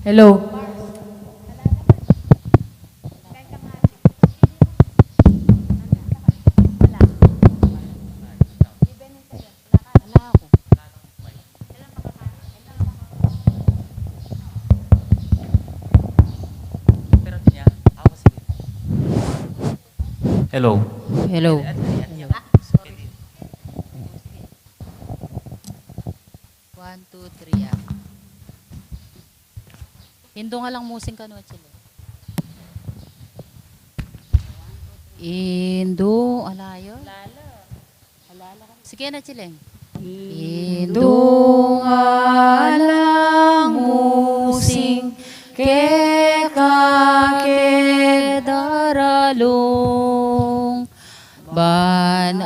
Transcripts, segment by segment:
Hello. Hello. Hello. One, two, three, ah. Indo nga lang musing ka no, Chile. Indo, alayo? Alala. Sige na, Chile. Indo nga lang musing ke daralong ban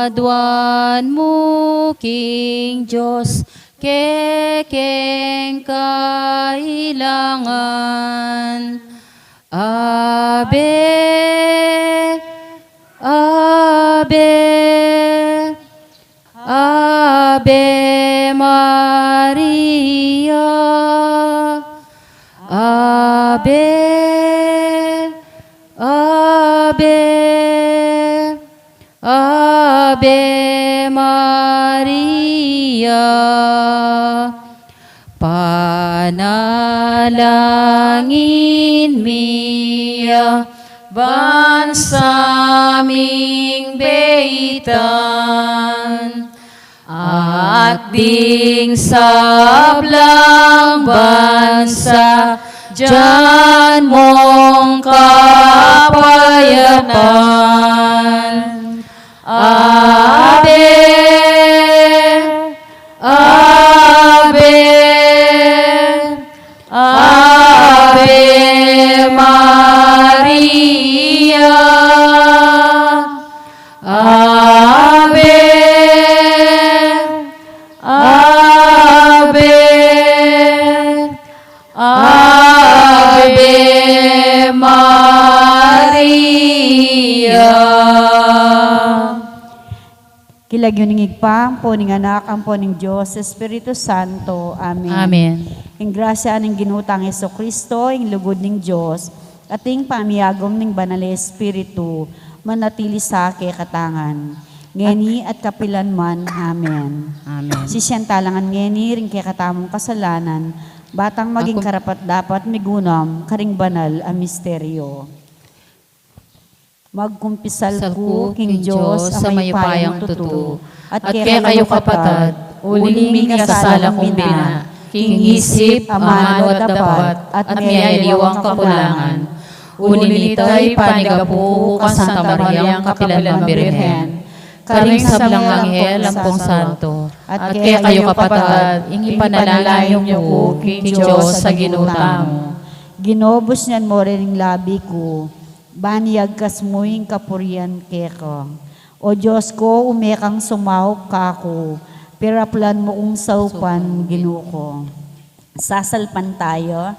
adwan mo king Diyos kekeng kailangan Ave Ave Ave Maria Ave Ave Ave Maria panalangin miya bansaming beitan at ding sablang bansa Diyan mong kapayapaan Ave Ave Ave Maria Ave Ave Ave Maria. Kilagyuning igpang po ning anak ang po ning Diyos, Espiritu Santo. Amen. Amen. Ing grasya ning ginutang Heso Kristo, ing lugod ning Diyos, at ing pamiyagom ning banal na Espiritu, manatili sa katangan. Ngeni at kapilanman. Amen. Amen. Sisyantalangan ngeni ring kay katamong kasalanan, batang maging karapat dapat migunam, karing banal ang misteryo. Magkumpisal ko, King Diyos, sa mayupayang tutu, at kaya kayo kapatad, uling mi kasala kong bina, King isip, amano at dapat, at mayayaliwang kakulangan. Uling nito'y panigapu ka Santa Maria, ang kapilan Birhen, karing sablang anghel, ampong santo, at kaya kayo kapatad, ingi panalangin niyo ko, King Diyos, sa ginuta mo. Ginobos niyan mo rin labi ko, baniyag kasmuing kapurian keko. O Diyos ko, umekang sumahok kako, piraplan mo kong saupan ginuko. Sasalpan tayo,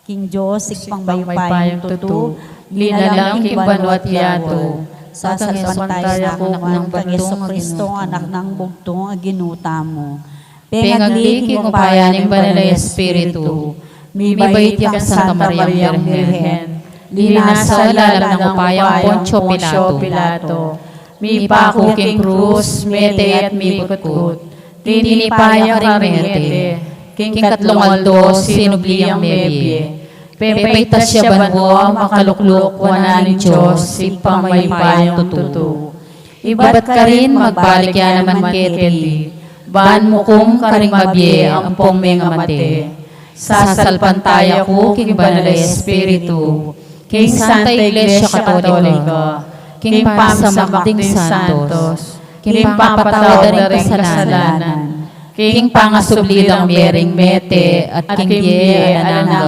King Diyos, ikpang bayupayang tutu, linalang king banwat yato. Sasalpan tayo sa kuman, kang Yeso Kristo, anak ng bugtong aginuta mo. Pengagli, king upayan ng banal na Espiritu, mibait yak Santa Maria Birhen, linasa lalam ng upayang Poncio Pilato. Mi pako king krus, mete at mi kutkut. Tinipaya karing mete, king katlong aldo, sinubliyang mebye. Pepaitas siya banwa, makalukluk, wana ni Diyos, ipamamaypayang tutu. Iba't ka rin magbalik yan naman keteli, baan mo kung karing mabye, ang pong mga mate. Sasalpan tayo ko, king banal na Espiritu, King Santa Iglesia Katolika, King Pasamakting Santos, King Papatawad na rin kasalanan, King Pangasublidang Mering Mete, at King Ye Ananga.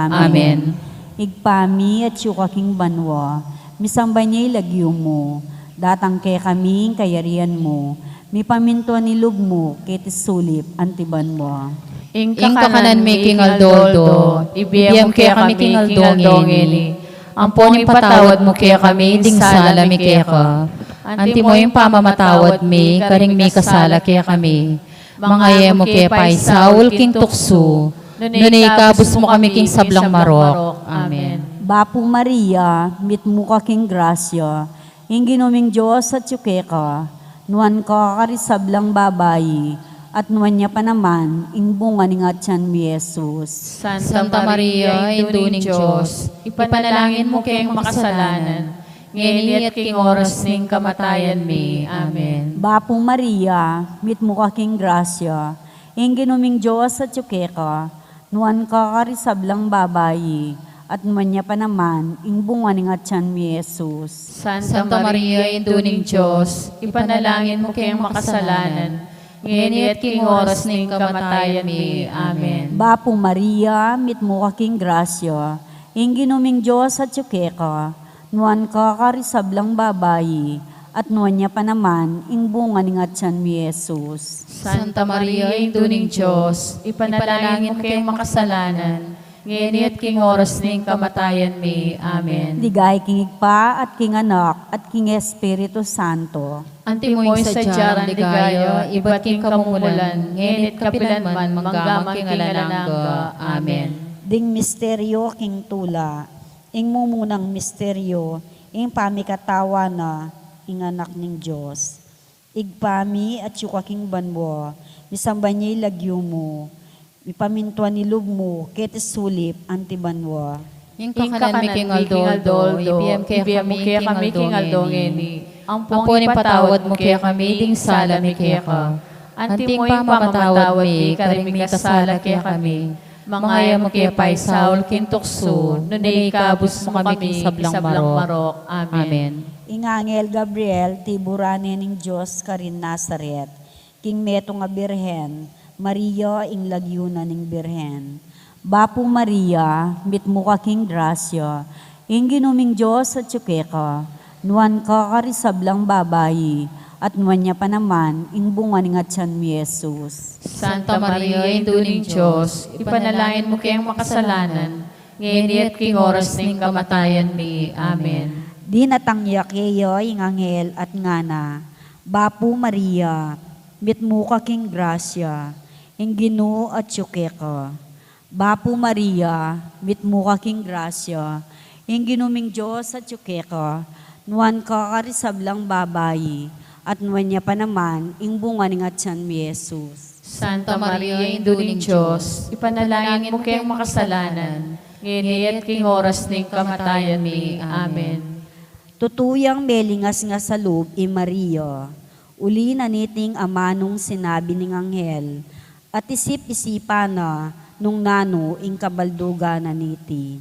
Amen. Igpami at syuka King Banwa, misambay niya ilagyo mo, datang kay kaming kayarian mo, mi pamintuan nilog mo, kitisulip, antiban mo. Ing kakanan mi King Aldoldo, ibiyam kaya kami King Aldongeli. Ampon yung patawad mo kaya kami, ding sala mi kaya ka. Anti mo yung pamamatawad mi, karing mi kasala kaya kami. Mga yemo kaya pay Saul King Tukso, Nunay ikabus mo kami king sablang marok. Amen. Bapo Maria, mit mo ka king grasya, inginuming Diyos at yuke ka, nuan ka karisablang babayi, at nuan niya pa naman, ingbunga ni nga tiyan mi Jesus. Santa Maria, induning Diyos, ipanalangin mo kayong makasalanan, ngayon at king oras ning kamatayan mi. Amen. Bapo Maria, mit mo ka king grasya, inginuming Diyos at yuke ka, nuan ka karisablang babayi, at nuan niya pa naman, ingbunga ni nga tiyan mi Jesus. Santa Maria, induning Diyos, ipanalangin mo kayong makasalanan, ngayon at king oras ning kamatayan mi. Amen. Bapo Maria, mit mo ka king grasya, inginuming Diyos at yuke ka, nuan ka karisablang babayi, at nuan niya pa naman, ingbunga ni nga tiyan mi Jesus. Santa Maria, induning Diyos, ipanalangin mo kayong makasalanan, ngayon at king oras ning kamatayan mi. Amen. Digay king Igpa at king Anak at king Espiritu Santo. Antimoy sa dyaran ligayo, iba't king kamumulan, ngayon at kapilan man, manggamang king alanangga. Amen. Ding misteryo king tula, ing mumunang misteryo, ing pamikatawa na, ing anak ning Diyos. Igpami at yuka king banwo, misamba niya'y lagyo mo, ipamintuan ni lub mo, ketes sulip, antibanwa. Yung kakanan mi king aldoldo, ibiyam kaya kami king aldongeni. Ang pong ipatawad mo kaya kami, ding sala mi kaya ka. Anting pamamatawad mi, karimi kasala kaya kami. Mangaya mo kaya pa'y Saul kintukso, nunay ikabus mo kami king sablang marok. Amen. Ingangel Gabriel, tiburane ning Diyos karin Nazaret, king meto nga birhen, Maria ing lagyuna ning birhen. Bapo Maria, mit mo ka king grasya, ing ginuming Diyos at yuke ka, nuan ka karisablang babayi, at nuan niya pa naman, ing bunga ni nga tiyan mi Jesus. Santa Maria, induning Diyos, ipanalangin mo kayong makasalanan, ngayon at king oras ning kamatayan mi. Amen. Di natangyak kayo ing anghel at ngana, Bapo Maria, mit mo ka king grasya, ing Ginoo at yuke ka. Bapo Maria, mit mo ka king grasya, ing ginuming Diyos at yuke ka, nuan ka karisablang babayi, at nuan niya pa naman, ing bunga ni nga tiyan mi Jesus. Santa Maria, induning Diyos, ipanalangin mo kayong makasalanan, ngayon at king oras ning kamatayan mi. Amen. Tutuyang melingas nga sa loob, Maria, uli na niting amanong sinabi ning anghel, at isip-isipa na nung nano ing kabalduga na niti.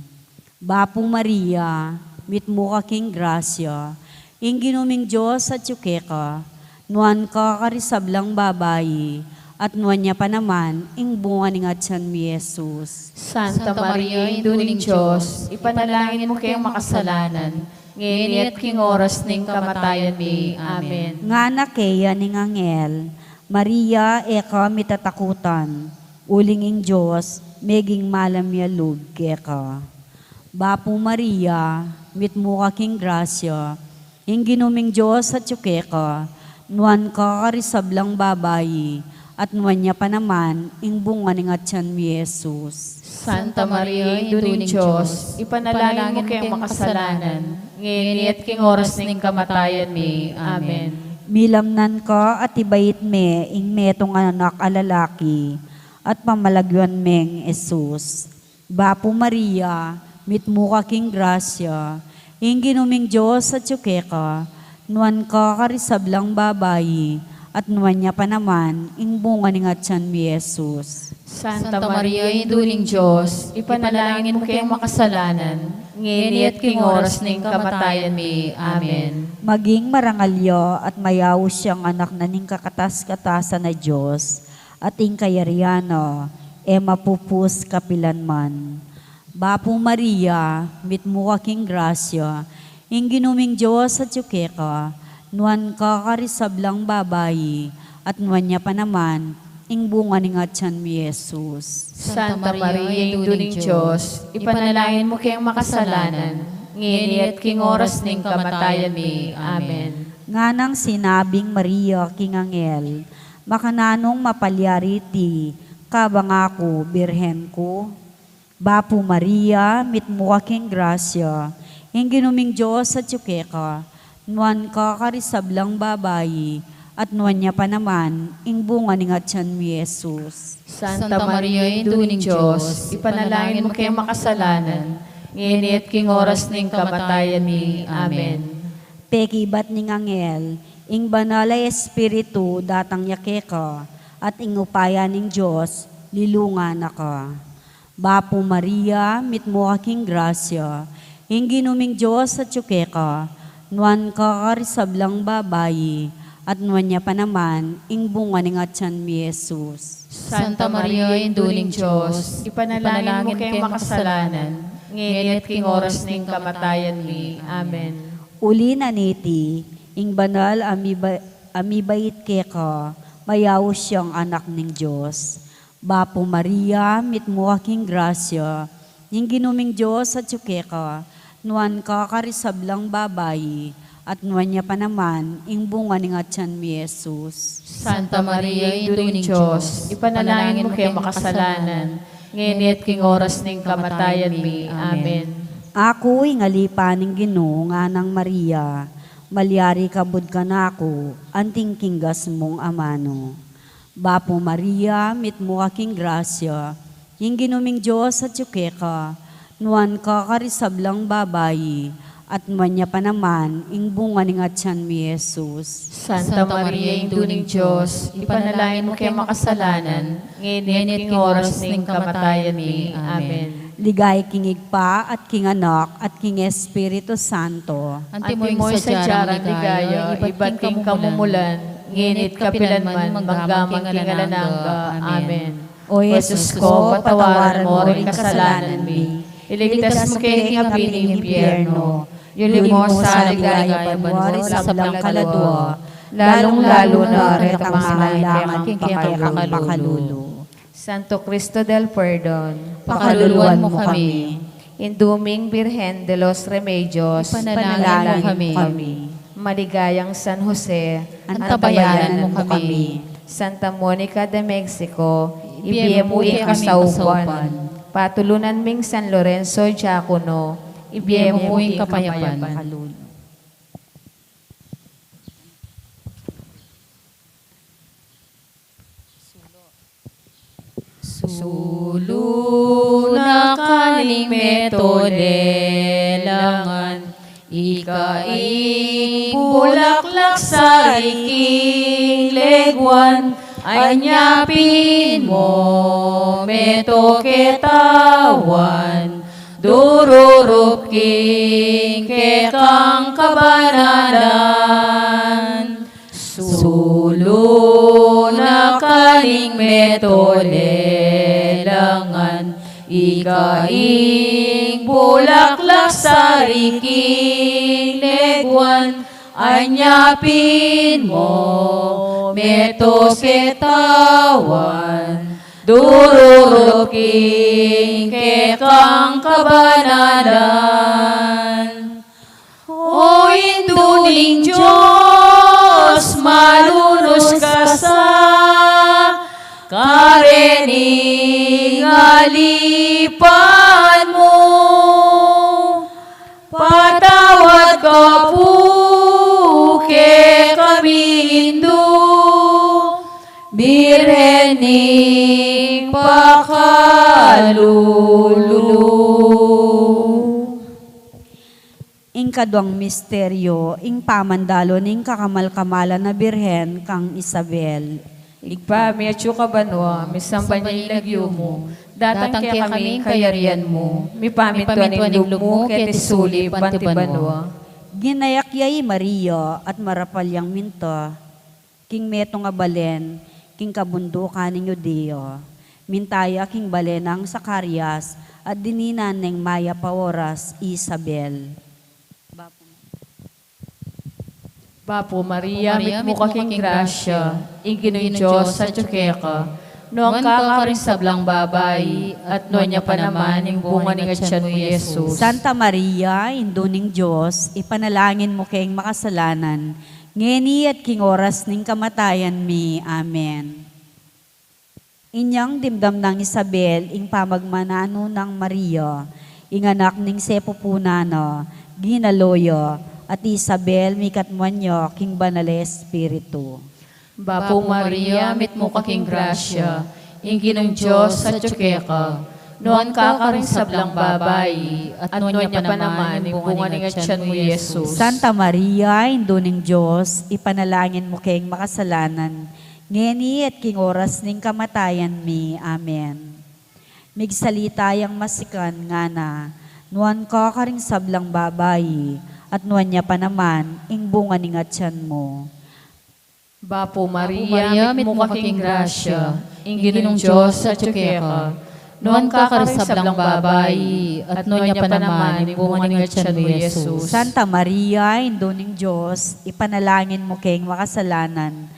Bapo Maria, mit mo ka king grasya, ing ginuming Diyos at yuke ka, nuan ka karisablang babayi, at nuan niya pa naman, ing bunga ni nga tiyan mi Jesus. Santa Maria, induning Diyos, ipanalangin mo kayong makasalanan, ngayon at king oras ning kamatayan mi. Amen. Nga na kaya ning anghel, Maria, eka mitatakutan, ulinging Diyos, meging malamyalug keka. Bapo Maria, mit mo ka king grasya, ing ginuming Diyos at yuke ka, nuan ka karisablang babayi, at nuan niya pa naman, ing bunga ni nga tiyan mi Jesus. Santa Maria, induning Diyos, ipanalangin mo kayong makasalanan, ngayon at king oras ning kamatayan mi. Amen. Milamnan ka at ibait me, ing metong anak alalaki, at pamalagyan meng Jesus. Bapo Maria, mit mo ka king grasya, ing ginuming Diyos at yuke ka, nuan ka karisablang babayi, at nuan niya pa naman, ing bunga ni nga tiyan mi Jesus. Santa Maria, induning Diyos, ipanalangin mo kayong makasalanan, ngayon at king oras ning kamatayan mi. Amen. Maging marangalyo at mayaw siyang anak na ning kakatas-katasan na Diyos, at ing kayariano, mapupus kapilanman. Bapo Maria, mit mo ka king grasya, ing ginuming Diyos at yuke ka, nuan ka karisablang babayi, at nuan niya pa naman, ing bunga ni nga tiyan mi Jesus. Santa Maria, induning Diyos, ipanalangin mo kayong makasalanan, ngayon at king oras ning kamatayan mi. Amen. Nga nang sinabing Maria king anghel, makananong mapalyariti, kabangako, birhen ko. Bapo Maria, mitmo aking grasya, ing ginuming Diyos at ka, nuan ka karisablang babayi, at nuan niya pa naman, ing bunga ni nga tiyan mi Jesus. Santa Maria, Ina ng Diyos, ipanalangin mo kayo makasalanan, ngayon at king oras ng kamatayan ni. Amen. Peki bat ning angel, ing banalay espiritu datang yake ka, at ing upaya ning Diyos, lilungan ka. Bapo Maria, mitmo aking grasya, ing ginuming Diyos at ka, nuan ka karisablang babayi, at nuan niya pa naman, ing bunga ni nga tiyan mi Jesus. Santa Maria, Ina ng Diyos, ipanalangin mo kayo makasalanan, ngayon at king oras ng kamatayan ni. Amen. Uli na niti, ing banal amibait ka, mayaw siyang anak ng Diyos. Bapo Maria, mitmo aking grasya, ing ginuming Diyos at ka, nuan ka karisablang babayi, at nuan niya pa naman, ing bunga ni nga tiyan mi Jesus. Santa Maria, Ina ng Diyos, ipanalangin mo kayo makasalanan, ngayon at king oras ng kamatayan ni. Amen. Ako ingalipa ning Ginoo nga nang Maria, malyari kabud ka na ako, anting kinggas mong amano. Bapo Maria, mitmo aking grasya, ing ginuming Diyos at ka, nuan ka karisablang babayi, at nuan niya pa naman, ing bunga ni nga tiyan mi Jesus. Santa Maria, Ina ng Diyos, ipanalangin mo kayo makasalanan, ngayon at king oras ng kamatayan ni. Amen. Ligay kingig pa at king anak at king Espiritu Santo. Antimoy sa dyaran ligaya, iba't king kamumulan, nginit kapilanman, maggamang kingalananga. Amen. O Jesus ko, patawaran mo rin kasalanan mi. Iligtas mo kayo ng api ng impyerno. Yulimos sa ligaya, banwari sa sablang kaladwa. Lalong-lalo na rin ang mangailangan king pakalululo. Santo Cristo del Perdón, Pakaluluan mo kami. Induming Birhen de los Remedios, Ipanalangin mo kami. Maligayang San Jose, Antabayanan mo kami. Santa Monica de Mexico, Ibiyemuin ibiyemuin kami kasaupan. kasaupan. Patulunan ming San Lorenzo Diacono, Ibiyemuin ibiyemuin kapayapan. Sulo na kaling metodelangan, ikaing bulaklak sa iking legwan, anyapin mo meto ketawan, dururup king kekang kabananan. Sulo na kaling metodelangan, ikaing bulaklak sa iking legwan, anyapin mo meto ketawan, dururup king kekang kabananan. O induling Diyos, malunos ka sa karening alipan mo. Patawad ka po ke kami Hindu, birhening pakalulu. Ing kadwang misteryo, ing pamandalo ning kakamal-kamala na birhen kang Isabel. Igpa, mi atyo ka banwa, mi sampan niya ilagyo mo. Datang kaya kami kayarian mo. Mi pamintuan ng lumo, kaya tisuli, panti banwa. Ginayakyay Maria at marapalyang minto, king meto nga balen, king kabundukan ng Yudeo. Mintaya king balenang Zacarias at dininan ng Maya Paoras Isabel. Bapo Maria, mit mo kaking grasya, inginoy Diyos sa tsukeka, noong kakarin sablang babayi, at noon niya pa naman yung bunga ni Gatyan mo, Jesus. Santa Maria, induning Diyos, ipanalangin mo kayong makasalanan, ngeni at king oras ning kamatayan mi. Amen. Inyang dimdam ng Isabel, ing pamagmanano ng Maria, ing anak ning sepupunana, ginaloyo, at Isabel, mikatmanyo, king banal Espiritu. Bapo Maria, mitmo ka king grasya, ingginong Diyos sa tsukeka, noon ka rin sablang babayi, at noon niya pa naman, bunga ng atyan mo, Jesus. Santa Maria, Indo ning Diyos, ipanalangin mo kayong makasalanan, ngeni at king oras ning kamatayan mi. Amen. Migsalita yang masikan nga na, nuan ka ring sablang babayi, at nuan niya pa naman, ing bunga ning atyan mo. Bapo Maria, mitmo ka king grasya, ingginong Diyos sa tsukeka, noon ka rin sablang babayi, at noon niya pa naman, bunga ng atyan mo, Jesus. Santa Maria, Indo ning Diyos, ipanalangin mo kayong makasalanan,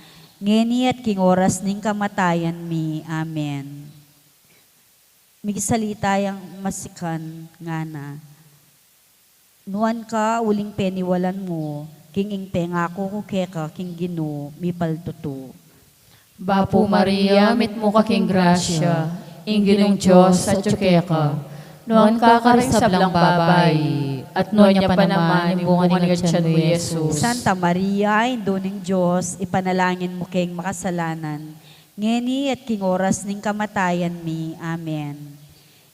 ngeni at king oras ning kamatayan mi. Amen. Migsalita yang masikan nga na, nuan ka uling peniwalan mo, king ing pengako ko keka, king gino, mi paltutu. Bapo Maria, mitmo ka king grasya, ingginong Diyos sa tsukeka, noon ka rin sablang babayi, at noon niya pa naman, bunga ng atyan mo, Jesus. Santa Maria, Indo ning Diyos, ipanalangin mo kayong makasalanan, ngeni at king oras ning kamatayan mi. Amen.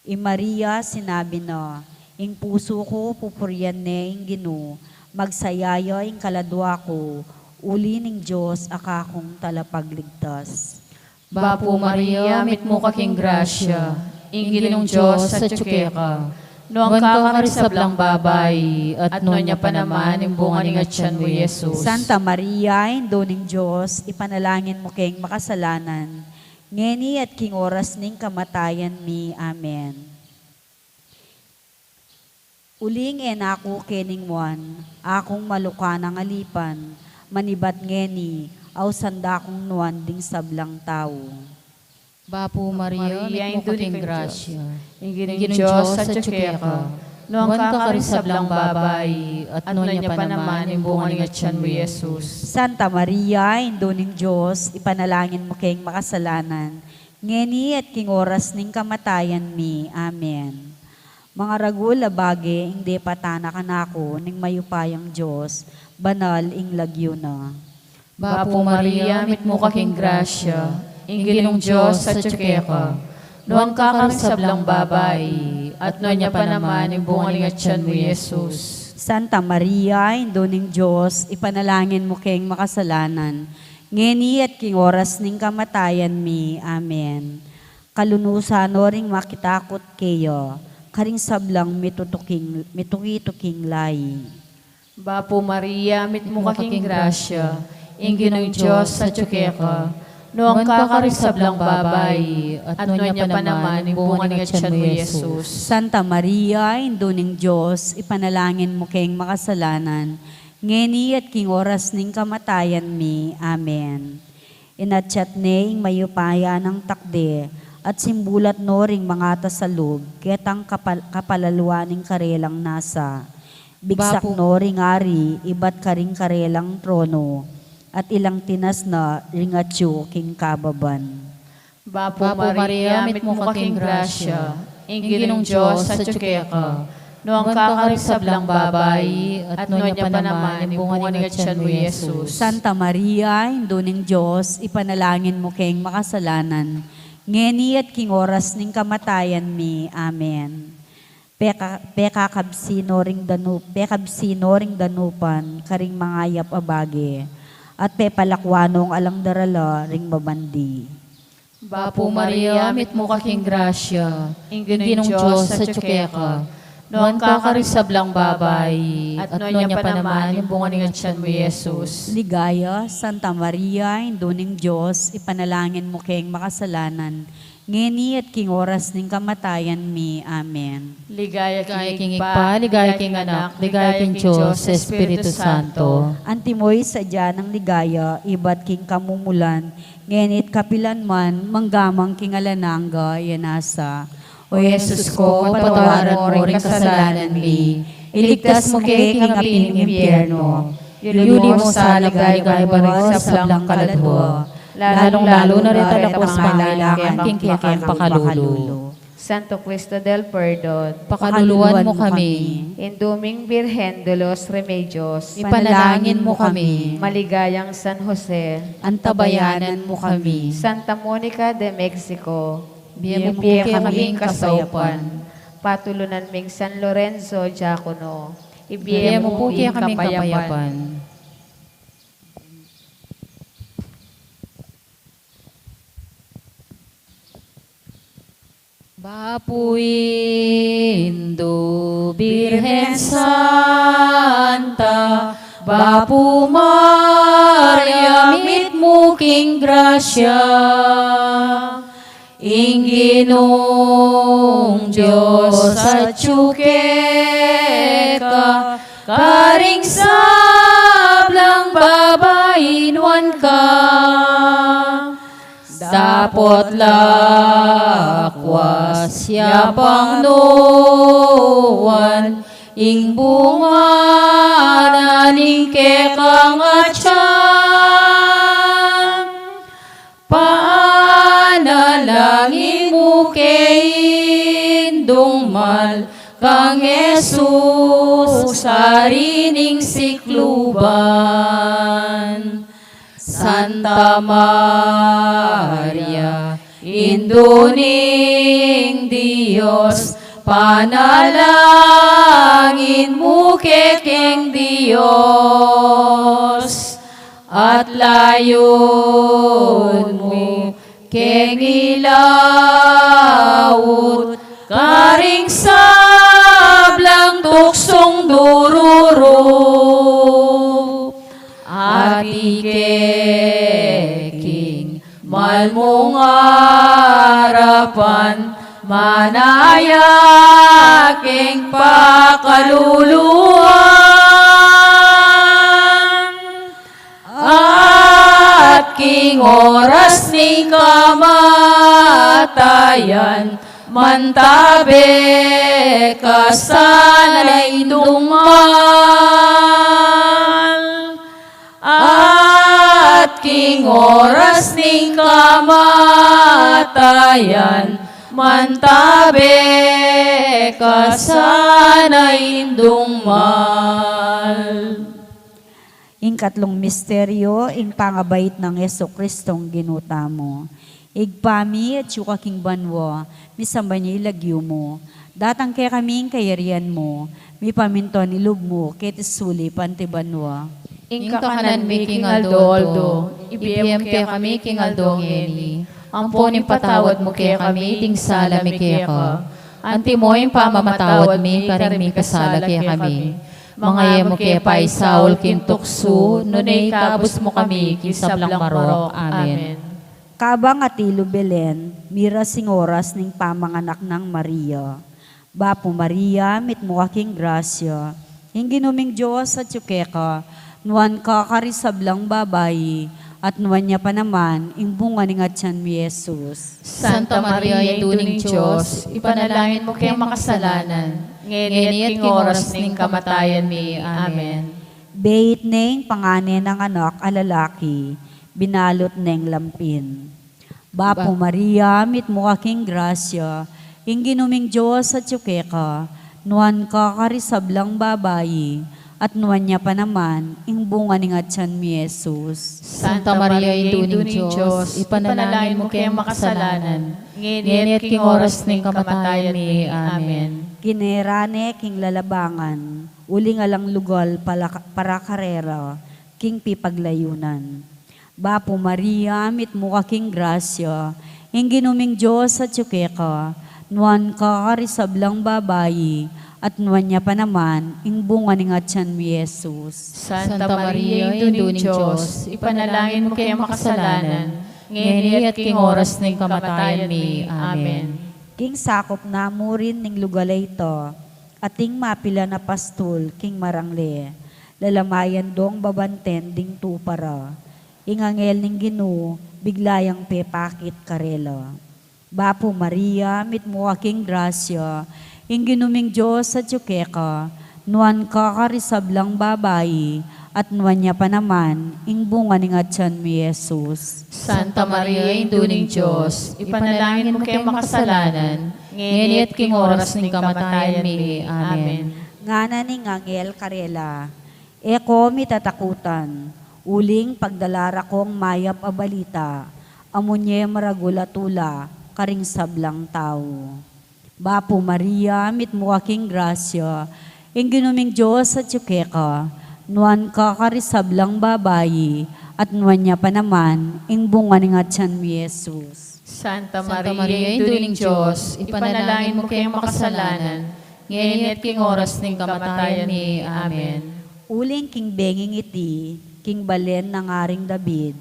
I Maria, sinabi na, ing puso ko pupuryan ne ing gino, magsayaya ing kaladwa ko, uli ning Diyos akakong talapagligtas. Bapo Maria, mitmo ka king grasya, ingginong Diyos sa tsukeka, noon ka rin sablang babayi, at noon niya pa naman, bunga ng atyan mo, Jesus. Santa Maria, Indo ning Diyos, ipanalangin mo kayong makasalanan, ngeni at king oras ning kamatayan mi. Amen. Uling enako kening muan, akong maluka ng alipan, manibat ngeni, aw sandakong nuan ding sablang tao. Bapo Maria, mitmo ka king grasya, ingginong Diyos sa tsukeka, noon ka rin sablang babayi, at noon niya pa naman, bunga ng atyan mo, Jesus. Santa Maria, Indo ning Diyos, ipanalangin mo kayong makasalanan, ngeni at king oras ning kamatayan mi. Amen. Mga ragul abage, hindi patana kanako, ning mayupayang Diyos, banal ing lagyo na. Bapo Maria, mitmo ka king grasya, ingginong Diyos sa tsukeka, noon ka rin sablang babayi, at noon niya pa naman, bunga ng atyan mo, Jesus. Santa Maria, Indo ning Diyos, ipanalangin mo kayong makasalanan, ngeni at king oras ning kamatayan mi. Amen. Kalunusan o ring makitakot kayo, karing sablang mituki-tuking layi. Bapo Maria, mitmo ka king grasya, ingginong Diyos sa tsukeka, noon ka rin sablang babayi, at noon niya pa naman, bunga ng atyan mo, Jesus. Santa Maria, Indo ning Diyos, ipanalangin mo kayong makasalanan, ngeni at king oras ning kamatayan mi. Amen. Inatyat ne ing mayupaya ng takde, at simbulat no ring mga tasalub, ketang kapalaluaning karelang nasa. Bigsak no ring ari, ibat karing karelang trono, at ilang tinas na ringatyo king kababan. Bapo Maria, mitmo ka king grasya, ingginong Diyos sa tsukeka, noon ka rin sablang babayi, at noon niya pa naman, bunga ng atyan mo, Jesus. Santa Maria, Indo ning Diyos, ipanalangin mo kayong makasalanan, ngeni at king oras ning kamatayan mi. Amen. Pekakabsino ring danupan, karing mangayap abage, at pepalakwanong alang darala ring babandi. Bapo Maria, mitmo ka king grasya, ingginong Diyos sa tsukeka, noon ka rin sablang babayi, at noon niya pa naman, bunga ng atyan mo, Jesus. Ligaya, Santa Maria, Indo ning Diyos, ipanalangin mo kayong makasalanan, ngeni at king oras ning kamatayan mi. Amen. Ligaya king Igpa, ligaya king anak, ligaya king Diyos, sa Espiritu Santo. Antimoy sadya ng ligaya, ibat king kamumulan, ngenit kapilan man, manggamang king alananga, yanasa. O Jesus ko, patawaran mo rin kasalanan mi, iligtas mo kay king apining impyerno, yuli mo sa ligay-gay barik sa sablang kaladwa, lalong-lalo na rin talapos pangailangan king kekang pakalulu. Santo Cristo del Perdon, Pakaluluan mo kami, Induming Birhen de los Remedios, ipanalangin mo kami, Maligayang San Jose, antabayanan mo kami, Santa Monica de Mexico, biyem mo Biyem kaming kaming kasaupan, Patulunan ming San Lorenzo Diacono, biyem Ibiyem mo mo kaming kaming kapayapan. kapayapan. Bapuindo, Birhen Santa, Bapu Maria, mit mo king grasya, Inginong Diyos at tsukeka, karing sablang babainwan ka. Dapot lakwas siya pang nuwan, ing bunga naning kekang atyan. Panalangin mo kay Indungmal kang Jesus sarining sikluban. Santa Maria, Induning Diyos, panalangin mo kekeng Diyos, at layon mo keng ilawot, karing sablang tuksong dururo. Ati keking malmong harapan, manayaking pakaluluan. At king oras ni kamatayan, mantabe kasanay dumal. At king oras ni kamatayan, mantabe kasanay dumal. Ing katlong misteryo, ing pangabait ng Yeso Kristong ginuta mo. Igpami at yuka king banwa, misamba niya ilagyo mo. Datang kay kaming kayarian mo, mi paminton ilub mo, ketisuli pantibanwa. Ing kakanan mi king Aldo, ibiyem kaya kami king Aldo ngeni. Amponin patawad mo kaya kami, ting sala mi kaya ka. Anti mo yung pamamatawad mi, karing mi kasala kaya kami. Mga yemo kaya pa isaul king tukso, nunay kabus mo kami, kisablang marok. Amen. Kabang atilo Belen, mira sing oras ning pamanganak ng Maria. Bapo Maria, mit mo aking grasya, ing ginuming Diyos at tsukeka, nuan ka karisablang babayi, at nuan niya pa naman, ing bunga ning atyan mi Jesus. Santa Maria, Induning Diyos, ipanalangin mo kayong makasalanan, ngayon at king oras ning kamatayan mi. Amen. Bait neng pangane ng anak alalaki, binalot neng lampin. Bapo Maria, mit mo aking grasya, ing ginuming Diyos at tsukeka, nuan ka karisablang babayi, at nuan niya pa naman, ing bunga ning atyan mi Jesus. Santa Maria, Induning Diyos, ipanalangin mo kayong makasalanan, ngayon at king oras ning kamatayan mi. Amen. Ginerane king lalabangan, uli nga lang lugal para karera, king pipaglayunan. Bapo Maria, mit mo aking grasya, ing ginuming Diyos at tsukeka, nuan ka karisablang babayi, at nuan niya pa naman, ing bunga ning atyan mi Jesus. Santa Maria, Induning Diyos, ipanalangin mo kayong makasalanan, ngayon at king oras ning kamatayan mi. Amen. King sakop na mo rin ning lugalay ito, ating mapila na pastul, king marangle, lalamayan dong babanten ding tupara, ingangel ning ginu, biglayang pepakit karela. Bapo Maria, mit mo aking grasya, ing ginuming Diyos sa tsukeka, nuan ka karisablang babayi, at nuwan niya pa naman, ing bunga ni nga tiyan mi Jesus. Santa Maria, Induling Diyos, ipanalangin mo kayo makasalanan, ngayon at king oras ng kamatayan mi. Amen. Ngana ni Ngangel Karela, eko mitatakutan, uling pagdalara kong mayap a balita, amunye maragula tula, karing sablang tao. Bapo Maria, mitmo aking grasya, ing ginuming Diyos at yukeka, nuan ka karisablang babayi, at nuan niya pa naman, ing bunga ni nga tiyan mi Jesus. Santa Maria, Induling Diyos, ipanalangin mo kayo makasalanan, ngayon at king oras ng kamatayan mi. Amen. Uling king benging iti, king balen ng aring David,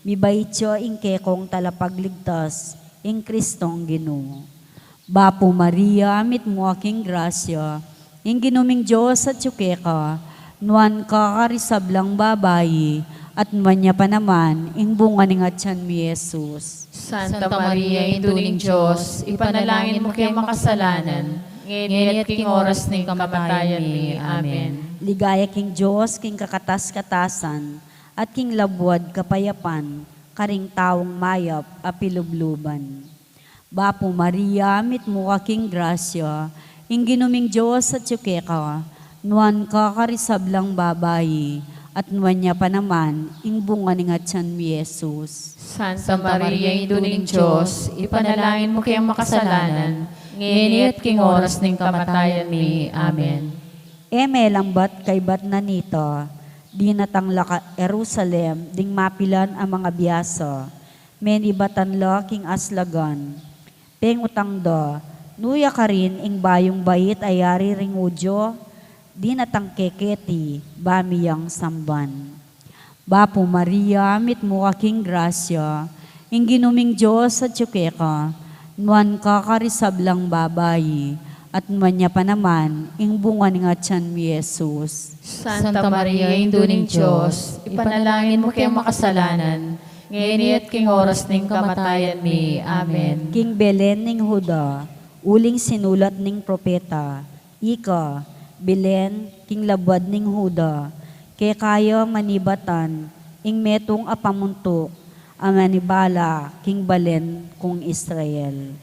mibayityo ing kekong talapagligtas, ing Kristong Ginoo. Bapo Maria, mitmo aking grasya, ing ginuming Diyos at yukeka, nuan ka karisablang babayi, at nuan niya pa naman, ing bunga ni nga tiyan mi Jesus. Santa Maria, Induling Diyos, ipanalangin mo kayo makasalanan, ngayon at king oras ng kamatayan mi. Amen. Ligaya king Diyos, king kakatas-katasan, at king labwad kapayapan, karing taong mayap apilubluban. Bapo Maria, mitmo aking grasya, ing ginuming Diyos at yukeka, nuan ka karisablang babayi, at nuan niya pa naman, ing bunga ni nga tiyan mi Jesus. Santa Maria, Induling Diyos, ipanalangin mo kayo makasalanan, ngayon at king oras ng kamatayan mi. Amen. Eme lambat kay bat na nito, di natangla ka Jerusalem, ding mapilan ang mga biyasa, men ibatan lo king aslagan. Peng utang do, nuya ka rin ing bayong bait ayari ring udyo, di natangkeketi, bamiyang samban. Bapo Maria, mitmo aking grasya, ing ginuming Diyos at yukeka, nuan ka karisablang babayi, at nuan niya pa naman, ing bunga ni nga tiyan mi Jesus. Santa Maria, Induling Diyos, ipanalangin mo kayo makasalanan, ngayon at king oras ng kamatayan mi. Amen. King Belen ning Huda, uling sinulat ning propeta, ika, Belen, king labad ning Huda, kay kaya manibatan, ing metong apamuntok, ang manibala, king Balen, kung Israel.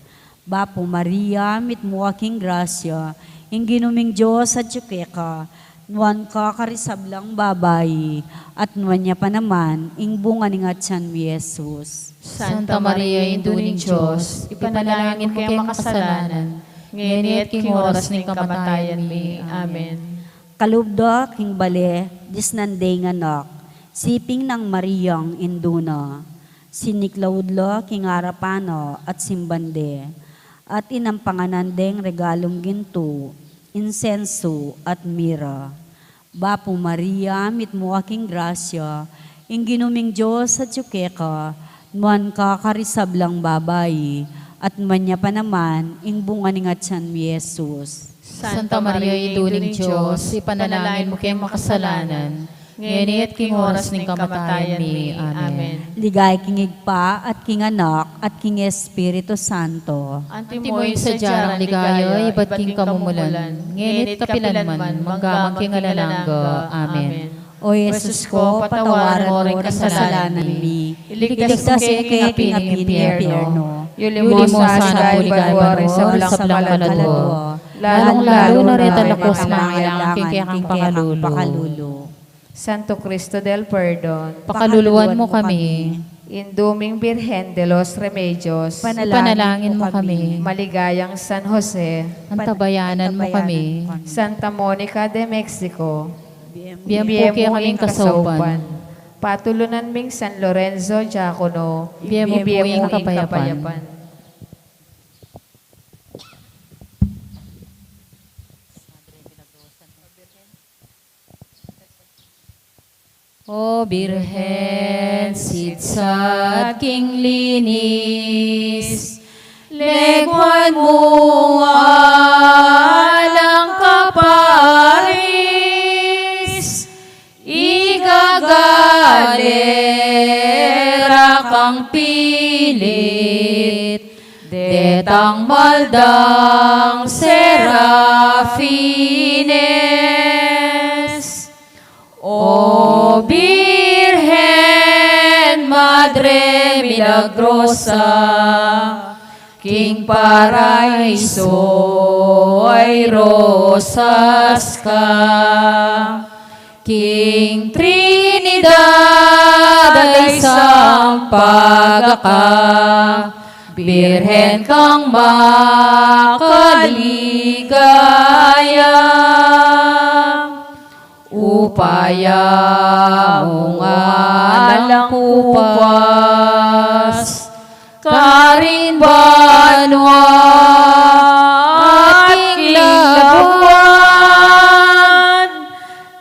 Bapo Maria, mitmo aking grasya, ing ginuming Diyos at yukeka, nuan ka karisablang babayi, at nuan niya pa naman, ing bunga ni nga tiyan mi Jesus. Santa Maria, Induling Diyos, ipanalangin mo kayo makasalanan, ngayon at king oras ng kamatayan mi. Amen. Kalubdo, king bale, disnanday nga nak, siping ng Mariyang induna, siniklaudlo, king arapano, at simbande, at inampanganandeng regalong ginto, insenso, at mira. Bapo Maria, mitmo aking grasya, ing ginuming Diyos at yukeka, nuan ka karisablang babayi, at nuan niya pa naman, ing bunga ni nga tiyan mi Jesus. Santa Maria, Induling Diyos, ipanalangin mo kayo makasalanan, ngayon at king oras ng kamatayan mi. Amen. Ligay king igpa, at king anak, at king Espiritu Santo. Antimoy sa jarang ligaya, iba't king kamumulan, ngayon at kapilan man, manggamang king alalangga. Amen. O Jesus ko, patawaran mo rin kasalanan mi. Iligtas mo kay king apinierno. Yuli mo sa buligay sa blang kaladwa. Lalong-lalo na reta lakos mga king kayang pakalulo. Santo Cristo del Perdon, Pakaluluan mo kami. Induming Birhen de los Remedios, Panalangin mo kami. Maligayang San Jose, Antabayanan mo kami. Santa Monica de Mexico, Biyem po kaya kaming kasaupan. Patulunan ming San Lorenzo Diacono, Biyem mo po yung kapayapan. O Birhen, sitsat king linis, legwan mo alang kaparis, igagalera kang pilit, detang maldang serafines. O Madre Milagrosa, King Paraiso ay rosas ka. King Trinidad ay isang pagka, Birhen kang makaligaya. Upaya mong alang pupas, Karinbanwa aking labuan,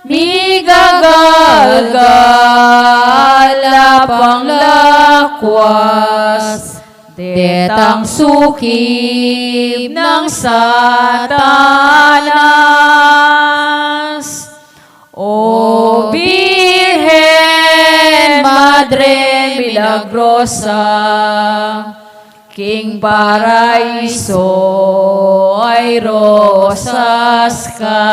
migagalapang lakwas, detang sukib ng Satanas. O Birhen Madre Milagrosa, King Paraiso ay rosas ka.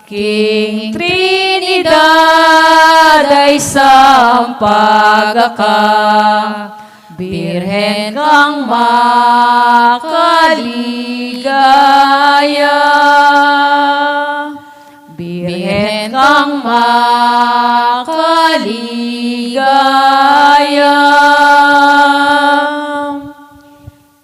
King Trinidad ay isang pagka, Birhen kang makaligaya. Birhen kang makaligaya.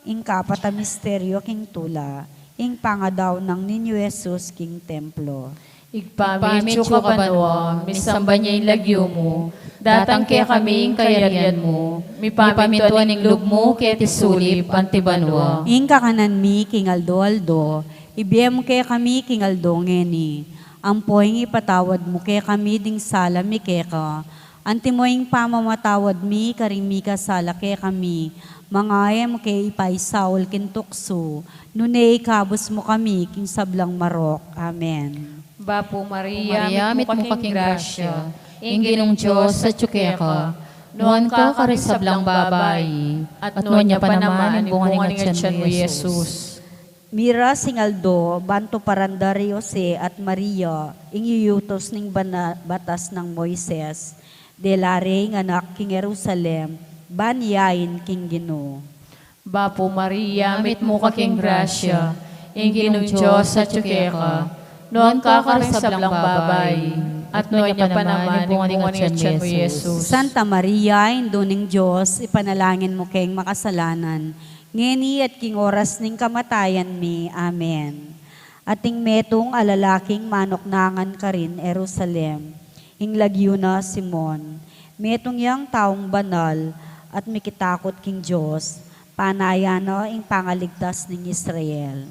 Ing kapat a misteryo king tula, ing pangadaw ng Ninyo Jesus king templo. Igpamityo ka banwa, misamba niya yung lagyo mo, datang kaya kami yung kayarian mo, mipamituan ng lugmo kaya tisulip antibanwa. Ing kakanan mi king aldo-aldo, ibiyem kaya kami king aldo ngeni. Ampoing ipatawad mo kaya kami ding sala mi keka. Antimoing pamamatawad mi karing mi kasala kaya kami. Mangayam kay ipaisaul kintukso. Nunay kabus mo kami king sablang marok. Amen. Bapo Maria, Maria, mit mit mo mo kaking kaking grasya, grasya, Inginong Diyos sa tsukeka, noon ka karisablang babae, at noon niya pa naman ang bunga ng tiyan mo, Jesus. Mira singaldo, banto parandari Jose at Maria, ingiyutos ning batas ng Moises, delare ng anak king Jerusalem, banyayin king Ginoo. Bapo Maria, mit mo kaking grasya, Inginong Diyos sa tsukeka, noon ka karisablang babae, at noon niya pa naman ang bunga ng tiyan mo, Jesus. Santa Maria, induning Diyos, ipanalangin mo kayong makasalanan, ngeni at king oras ning kamatayan mi. Amen. Ating metong alalaking manoknangan ka rin, Jerusalem, ing lagyo na Simon, metong yang taong banal, at mikitakot king Diyos, panayano ing pangaligtas ning Israel.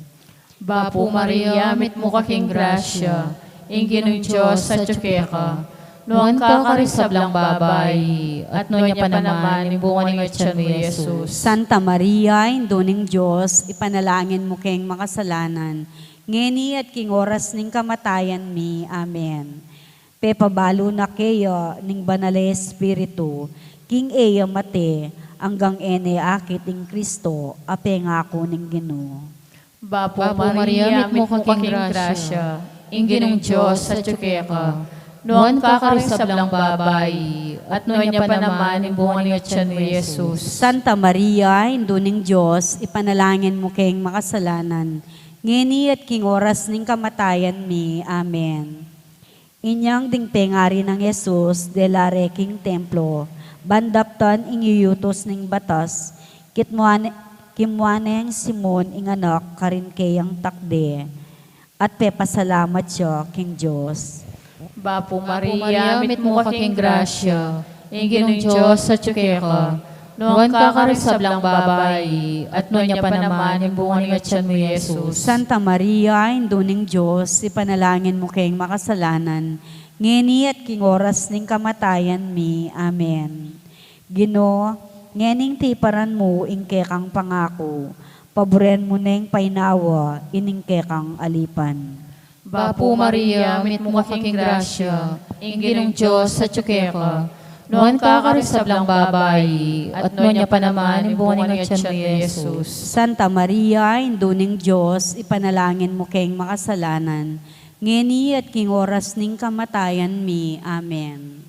Bapo Maria, mit mo kaking grasya, Inginong Diyos sa tsukeka, noon ka karisablang babae, at noon niya pa naman ang bunga ng tiyan mo, Jesus. Santa Maria, induning Diyos, ipanalangin mo kayong makasalanan, ngeni at king oras ning kamatayan mi. Amen. Pepabalo na kayo ning banal na Espiritu, king eya mate, hanggang ene akit ing Kristo, apengako ning Ginoo. Bapo Maria, mit mo kaking grasya, Inginong Diyos sa tsukeka, noon ka karisablang babae, at noon niya pa naman ang bunga ng tiyan mo, Jesus. Santa Maria, induning Diyos, ipanalangin mo kayong makasalanan, ngeni at king oras ning kamatayan mi. Amen. Inyang dingpengari ng Jesus, delare king templo, bandaptan ingiyutos ning batas, kimwaneng Simon ing anak karin kayang takde, at pepasalamat siya king Diyos. Bapo Maria, mit mo kaking grasya, Inginong Diyos sa tsukeka, noon ka karisablang babae, at noon niya pa naman ang bunga ng tiyan mo, Jesus. Santa Maria, induning Diyos, ipanalangin mo kayong makasalanan, ngeni at king oras ning kamatayan mi. Amen. Ginoo, ngening tiparan mo ing kekang pangako, paboren mo neng painawa, ining kekang alipan. Bapo Maria, mit mo kaking grasya, Inginong Diyos sa tsukeka, noon ka karisablang babae, at noon niya pa naman ang bunga ng tiyan mo, Jesus. Santa Maria, induning Diyos, ipanalangin mo kayong makasalanan, ngeni at king oras ning kamatayan mi. Amen.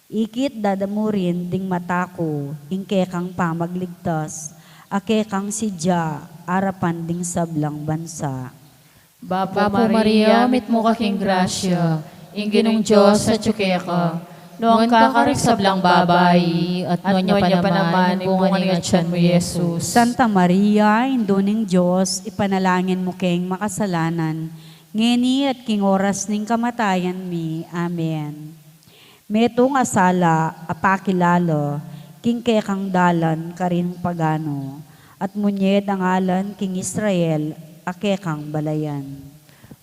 Ikit dadamurin ding matako, ingke kang pamagligtas, ake kang sidya, arapan ding sablang bansa. Bapo Maria, mit mo kaking grasya, Inginong Diyos sa ka. Noong kakarisablang babayi, at noon niya pa naman, bunga niya tiyan mo, Jesus. Santa Maria, Induning Diyos, ipanalangin mo keng makasalanan, ngeni at king oras ning kamatayan mi. Amen. Metong asala, apakilalo, king kekang dalan, karin pagano, at munyed ang alan, king Israel, akekang balayan.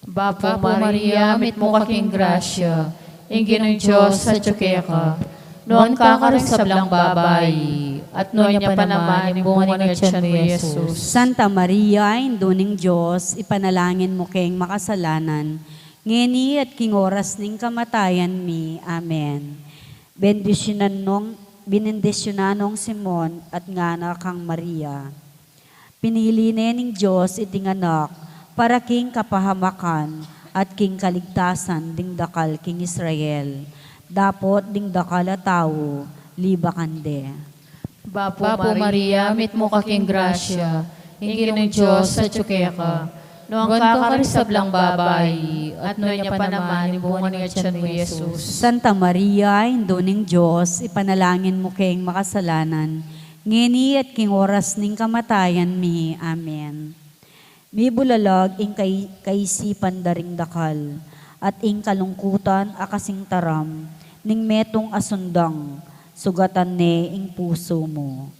Bapo Maria, mit mo kaking grasya, Inginong Diyos sa ka. Noon kakarisablang babayi, at noon niya pa naman, bunga niya tiyan mo, Jesus. Santa Maria, Induning Diyos, ipanalangin mo keng makasalanan, ngeni at king oras ning kamatayan mi. Amen. Benendisyonan Simon at ngana kang Maria. Pinili ning Diyos itinganak, para king kapahamakan, at king kaligtasan ding dakal king Israel. Dapot ding dakal a tao, libakande. Bapo Maria, mit mo kaking grasya, Inginong Diyos sa ka. Noong kakarisablang babayi, at noon niya pa naman, bunga niya tiyan mo, Jesus. Santa Maria, Induning Diyos, ipanalangin mo keng makasalanan, ngeni at king oras ning kamatayan mi. Amen. Mi bulalag ing kaisipan daring dakal, at ing kalungkutan akasing taram, ning metong asundang, sugatan ne ing puso mo.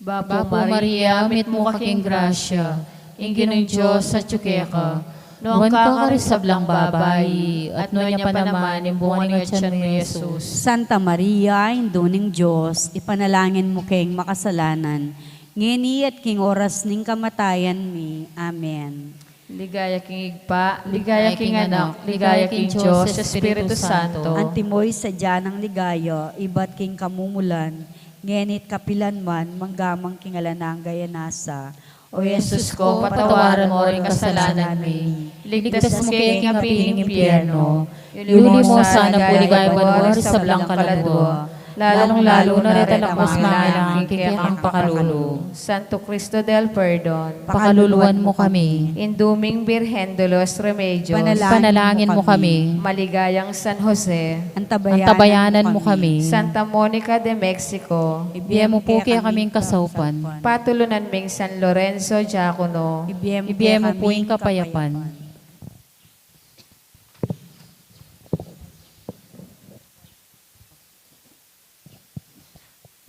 Bapo Maria, mit mo kaking grasya, Inginong Diyos sa ka. Noong kakarisablang babayi, at noon niya pa naman, bunga niya tiyan mo, Jesus. Santa Maria, Induning Diyos, ipanalangin mo keng makasalanan, ngeni at king oras ning kamatayan mi. Amen. Ligaya king igpa, ligaya king anak, ligaya king Diyos, sa Espiritu Santo. Antimoy sa dyanang ligayo, ibat king kamumulan, ngenit kapilan man, manggamang king alanang gayanasa. O Jesus ko, patawaran mo rin kasalanan mi. Ligtas mo kay king apining impyerno. Yuli mo sana puligay banwar sa blang kaladwa. Lalong-lalo na retalakos maalang kikikang pakalulu. Santo Cristo del Perdon. Pakaluluan mo kami. Induming Birhen de los Remedios. Panalangin mo kami. Maligayang San Jose. Antabayanan mo kami. Santa Monica de Mexico. Ibiyan mo po kaya kaming kasaupan. Patulunan ming San Lorenzo Diacono. Ibiyan mo po yung kapayapan.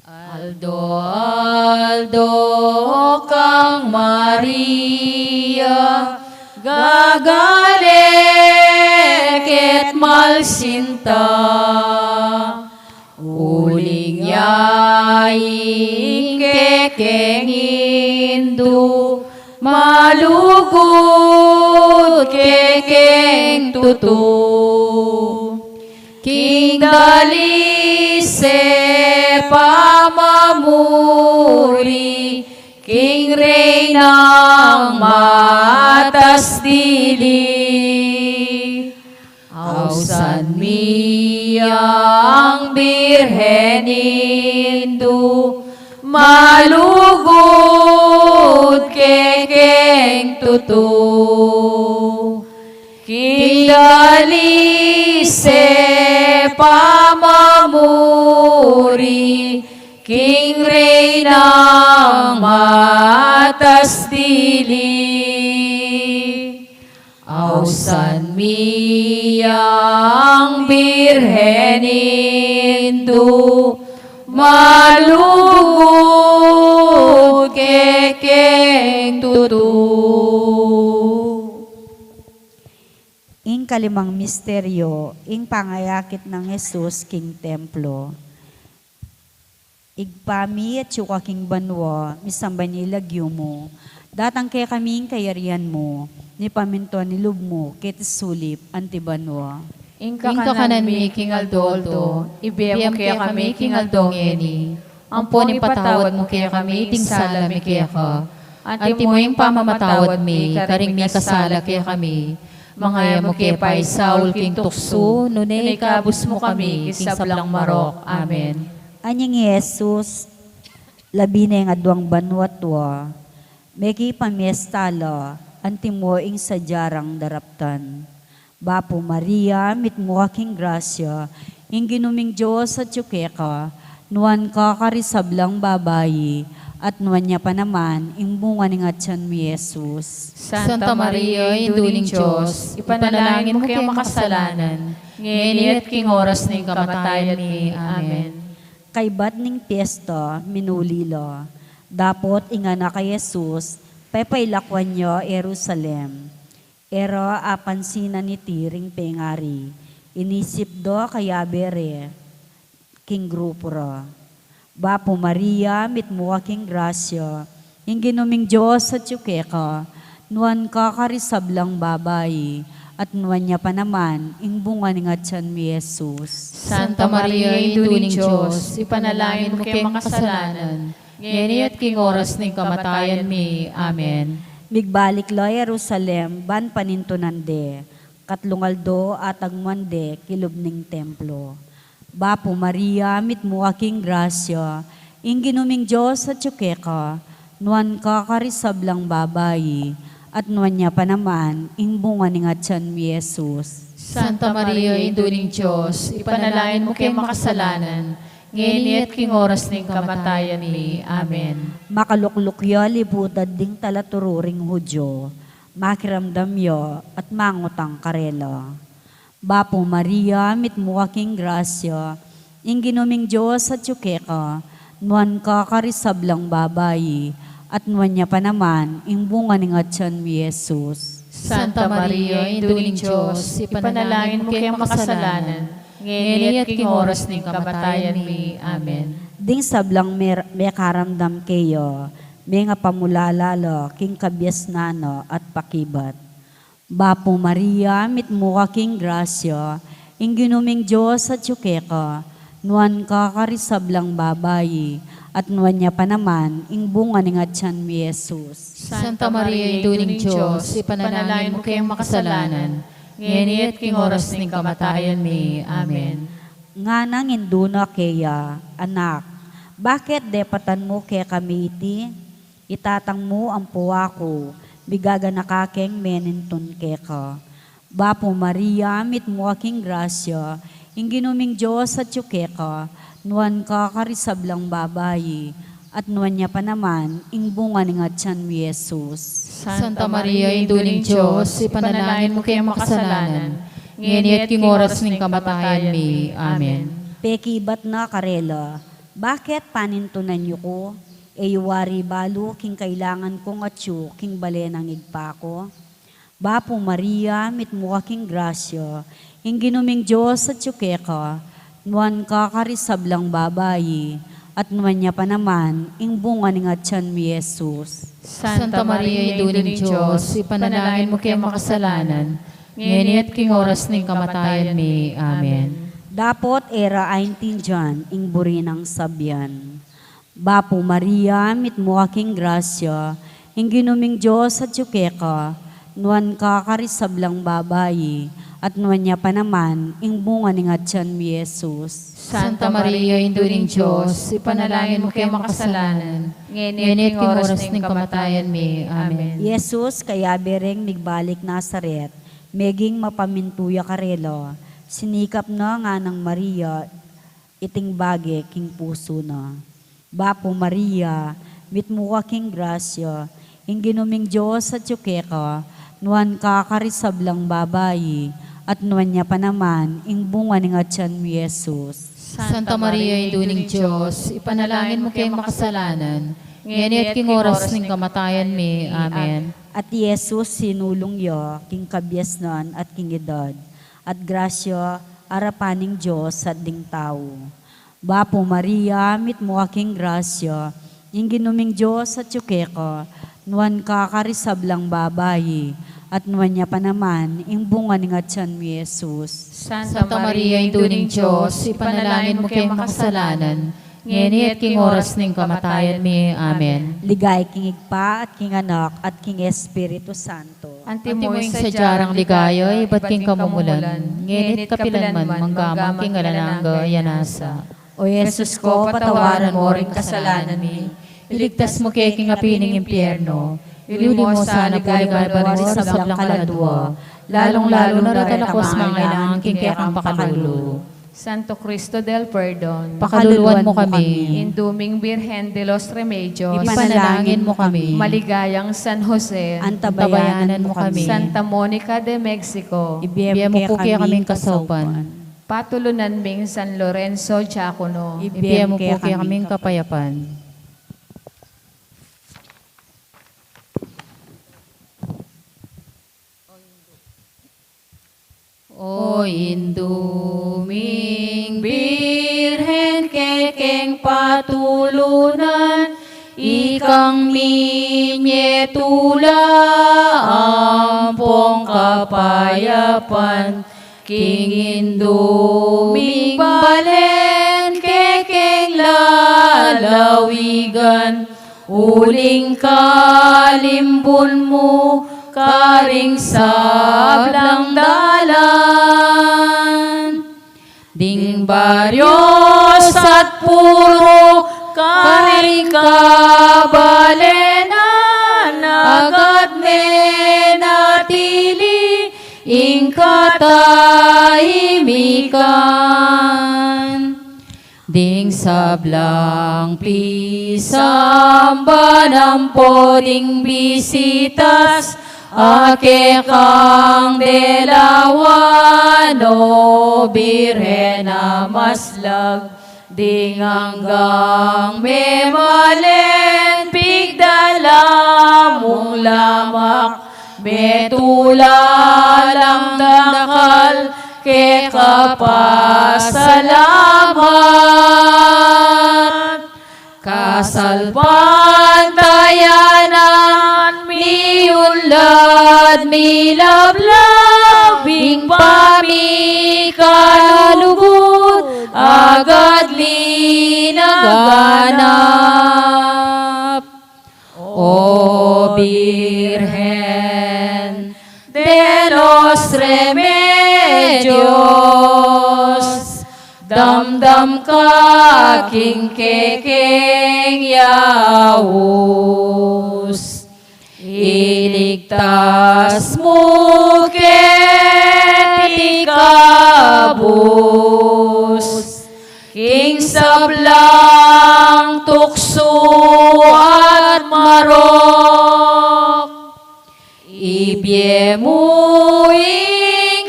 Aldo, Aldo kang Maria, gagalek et malsinta, uling yaing kekengindu, malugod kekeng tutu. King dalise pamamuri, King Reynang matas dili, ausan miyang birhenindu, malugod kekeng tutu. King dalise pamamuri, King Reynang matas dili, ausan miyang birhenindu, malugod kekeng tutu. Ing kalimang misteryo, ing pangayakit ng Jesus king templo. Igpami at yuka king banwa, misamba ni ilagyo mo. Datang kaya kaming kayarian mo, ni paminto ni lub mo, kit sulip, antibanwa. Inka kanan mi, King Aldoldo, ibiyam mo kaya kami, King Aldongeni. Ampo ni patawad mo kaya kami, ting sala mi kaya ka. Anti mo yung pamamatawad mi, karing mi kasala kaya kami. Mga mo kay pay Saul king tukso, nunay kabus mo kami, kisablang marok. Amen. Anyang Jesus, labi na yung adwang banwatwa, meki pamiestala, antimo ing sadyarang daraptan. Bapo Maria, mitmo aking grasya, ing ginuming Diyos at yukeka, nuan ka karisablang babayi, at nuan niya pa naman, ing bunga ni ngatsan mi Jesus. Santa Maria, induling Diyos, ipanalangin mo kayong makasalanan, ngayon at king oras ng kamatayan ni. Amen. Kay bat ning piyesta, minulilo, dapot ingana kay Jesus, papailakwan nyo Jerusalem. Ero apansinan ni tiring pengari, inisip do kaya bere, king grupo ra. Bapo Maria, mitmo aking grasya, ing ginuming Diyos at yukeka, nuan ka karisablang babayi, at nuan niya pa naman, ing bunga ni ngatsan mi Jesus. Santa Maria, induling Diyos, ipanalangin mo kayong makasalanan, ngayon at king oras ng kamatayan mi. Amen. Migbalik lo Jerusalem, ban panintunande, katlungaldo at agmande, kilubning templo. Bapo Maria, mitmo aking grasya, ing ginuming Diyos at yukeka, nuan ka karisablang babayi, at nuan niya pa naman, ing bunga ni ngatsan mi Jesus. Santa Maria, induling Diyos, ipanalangin mo kayong makasalanan, ngayon at king oras ng kamatayan mi. Amen. Makaluklukyo libutad ding talatururing Hudyo, makiramdam yo at mangutang karelo. Bapo Maria, mitmo aking grasya, ing ginuming Diyos at yukeka, nuan ka karisablang babayi, at nuan niya pa naman, ing bunga ni ngatsan mi Jesus. Santa Maria, induling Diyos, ipanalangin mo kayong makasalanan, ngayon at king oras ng kamatayan mi. Amen. Ding sablang may karamdam kayo, may nga pamulalalo, king kabyas nano at pakibat. Bapo Maria, mitmo aking grasya, ing ginuming Diyos at yukeka, nuan ka karisablang babayi, at nuan niya pa naman, ing bunga ni ngatsan mi Jesus. Santa Maria, induling Diyos, ipanalangin mo kayong makasalanan, ngayon at king oras ng kamatayan mi. Amen. Nga nang induna kaya, anak, bakit depatan mo kaya kami iti? Itatang mo ang puwa ko, bigaga nakakeng menintun keka. Bapo Maria, mitmo aking grasya, ing ginuming Diyos at yukeka, nuan ka karisablang babayi, at nuan niya pa naman, ing bunga ni ngatsan mi Jesus. Santa Maria, induling Diyos, ipanalangin mo kayong makasalanan, ngayon at king oras ng kamatayan mi. Amen. Pekibat na karela, bakit panintunan niyo ko? Eyuwari balo, king kailangan kong atyo, king balenang igpa ko. Bapo Maria, mitmo aking grasya, ing ginuming Diyos at yukeka, nuan ka karisablang babayi, at nuan niya pa naman, ing bunga ni ngatsan mi Jesus. Santa Maria, induling Diyos, ipanalangin mo kayong makasalanan, ngayon at king oras ng kamatayan mi. Amen. Dapot era ain tinjan, ing buri ng sabyan. Bapo Maria, mitmo aking grasya, ing ginuming Diyos at yukeka, nuan ka karisablang babayi, at nuan niya pa naman, ing bunga ni ngatsan mi Jesus. Santa Maria, induling Diyos, ipanalangin mo kayong makasalanan, ngayon at king oras ng kamatayan mi. Amen. Jesus, kaya bereng migbalik Nazaret, meging mapamintuya karelo, sinikap na nga ng Maria, iting bage king puso na. Bapo Maria, mitmo aking grasya, ing ginuming Diyos at yukeka, nuan ka karisablang babayi, at nuan niya pa naman, ing bunga ni ngatsan mi Jesus. Santa Maria, induling Diyos, ipanalangin mo kayong makasalanan, ngayon at king oras ng kamatayan mi. Amen. At Jesus sinulong yo, king kabyasnan at king edad, at grasya arapaning Diyos at ding tao. Bapo Maria, mitmo aking grasya, ing ginuming Diyos at yukeka, nuan ka karisablang babayi, at nuan niya pa naman, ing bunga ni ngatsan mi Jesus. Santa Maria, induling Diyos, ipanalangin mo kayong makasalanan, Ngenit king oras ning kamatayan mi. Amen. Ligay king Igpa at king Anak at king Espiritu Santo. Antimoing sa jarang ligaya, iba't king kamumulan. Ngenit kapilan man, manggamang king alananga, yanasa. O Jesus ko, patawaran mo rin kasalanan mi. Iligtas mo kay king apining impyerno. Ilimo sa napuligay ba rin sa sablang kaladwa. Lalong-lalo na ratalakos mga ilang king kekang pakalulo. Santo Cristo del Perdon, Pakaluluan mo kami. Induming Birhen de los Remedios, Ipanalangin mo kami. Maligayang San Jose, Antabayanan mo kami. Santa Monica de Mexico, Ibiyem mo po kaya kaming kasopan. Patulunan ming San Lorenzo Diacono, Ibiyem mo po kaya kaming kapayapan. O induming birhen kekeng patulunan, ikang minyetula ampong kapayapan, king induming balen kekeng lalawigan, uling kalimbun mo, karing sablang dalan. Ding baryos at puro karing kabalenan, agad menatili ing katahimikan. Ding sablang pisamba ng poding bisitas, ake kang delawano, birhena maslag, ding hanggang memalen, pigdala mong lamak, metulalang dakal, ke kapasalamat. Kasalpantayanan, miunlad, milablab, bing pamikalugod, agad linaganap. O Birhen de los Remedios, damdam ka king kekeng yaus, iligtas mo ket ikabus, king sablang tukso at marok, ibyemuing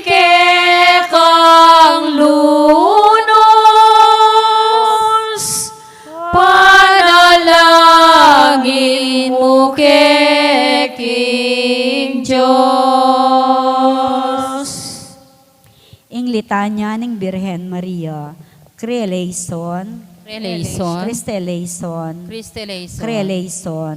kekang lunos, panalangin mo keking Diyos. Ing litanya ning Birhen Maria, Creation, Cristeleison, Creation,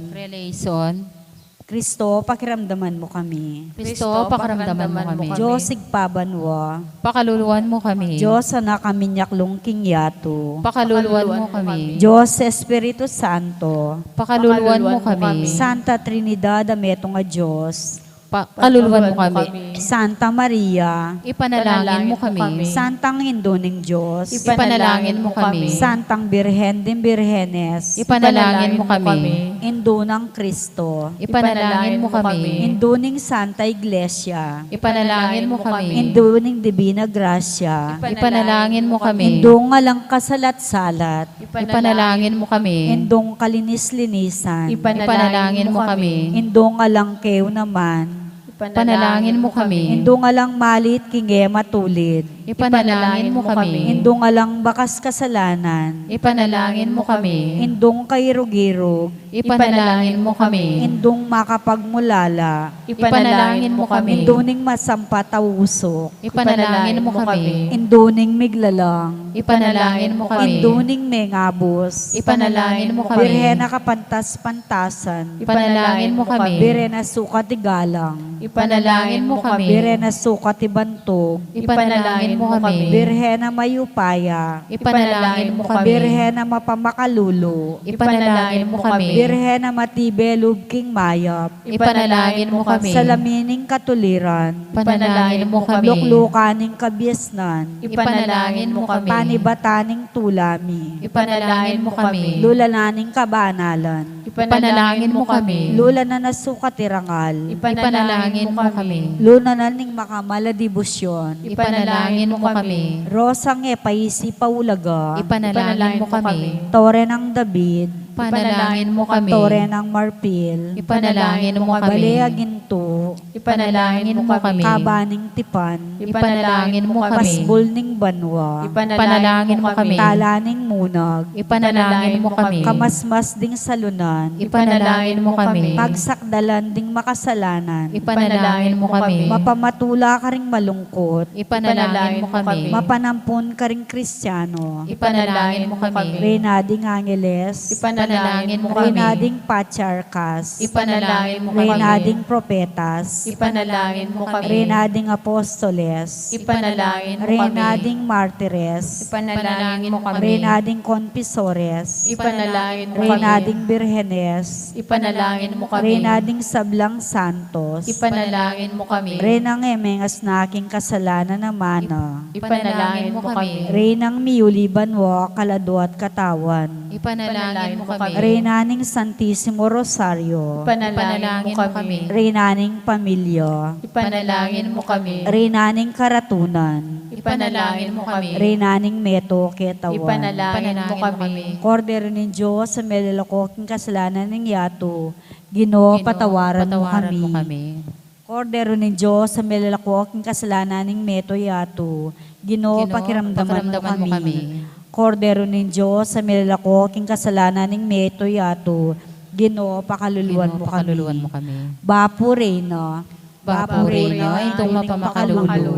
Kristo, pakiramdaman mo kami. Kristo, pakaramdaman mo kami. Diyos, igpabanwa. Pakaluluan mo kami. Diyos, anak kami nyaklong kingyatu. Pakaluluan mo kami. Diyos, Espiritu Santo. Pakaluluan mo kami. Santa Trinidad, ameto nga Diyos. Pakaluluan mo kami. Santa Maria. Ipanalangin mo kami. Santang Hinduning Diyos. Ipanalangin mo kami. Santang Birhen din Birhenes. Ipanalangin mo kami. Indunang Kristo. Ipanalangin mo kami. Induning Santa Iglesia. Ipanalangin mo kami. Induning Divina Gracia. Ipanalangin mo kami. Indung alang kasalat-salat. Ipanalangin mo kami. Indung kalinis-linisan. Ipanalangin mo kami. Indung alang kew naman. Ipanalangin mo kami. Indung alang malit kinge matulid. Ipanalangin mo kami. Indung alang bakas kasalanan. Ipanalangin mo kami. Indung kairog-irog. Ipanalangin mo kami. Indung makapagmulala. Ipanalangin mo kami. Induning masampatawusok. Ipanalangin mo kami. Induning miglalang. Ipanalangin mo kami. Induning mengabos. Ipanalangin mo kami. Birhena kapantas-pantasan. Ipanalangin mo kami. Birhena sukat igalang. Ipanalangin mo kami. Birhena sukat ibantog. Ipanalangin mo kami. Birhen na mayupaya, Ipanalangin mo kami. Birhen na mapamakalulo, Ipanalangin mo kami. Birhen na matibelub king mayap, Ipanalangin mo kami. salamining katuliran, Ipanalangin mo kami. luklukaning kabiesnan, Ipanalangin mo kami. panibataning tulami, Ipanalangin mo kami. lulananing kabanalan, Ipanalangin mo kami. lula na nasukatirangal, Ipanalangin mo kami. luna na ning makamala dibusyon, Ipanalangin mo kami. rosang epaisi paulaga, Ipanalangin mo kami. tore ng David, Ipanalangin mo kami. tore ng Marpil, Ipanalangin mo kami. balea ginto, Ipanalangin mo kami. kabaning tipan, Ipanalangin mo kami. pasbol ning banwa, Ipanalangin mo kami. talaning munag, Ipanalangin mo kami. kamasmas ding salunan, Ipanalangin mo kami. pagsakdalan ding makasalanan, Ipanalangin mo kami. mapamatula ka ring malungkot, Ipanalangin mo kami. mapanampun ka ring Kristiyano, Ipanalangin mo kami. Reynading Angeles, Ipanalangin mo kami. Reynading Patriarchas, Ipanalangin mo kami. Reynading Propetas, Ipanalangin mo kami. Reynading Apostoles, Ipanalangin mo kami. Reynading Martires, Ipanalangin mo kami. Reynading Confesores, Ipanalangin mo kami. Reynading Birhenes, Ipanalangin mo kami. Reynading Sablang Santos, Ipanalangin mo kami. Reynang emengas na aking kasalanan naman, Ipanalangin mo kami. Reynang miuliban mo, kalado at katawan, Ipanalangin mo kami. Reynaning Santissimo Rosario, Ipanalangin mo kami. Reynaning Pamilya, Ipanalangin mo kami. Reynaning Karatunan, Ipanalangin mo kami. Reynaning Meto Ketawan, Ipanalangin mo kami. Kordero ng Diyos sa melalakoking kasalanan ng yato, Ginoo, patawaran mo kami. Kordero ng Diyos sa melalakoking kasalanan ng Meto yato, Ginoo, pakiramdaman mo kami. Kordero ng Diyos sa melalakoking kasalanan ng Meto yato, Ginoo, pakaluluan mo kami. Bapo Reyna, Bapo Reyna, itong mapamakalulo.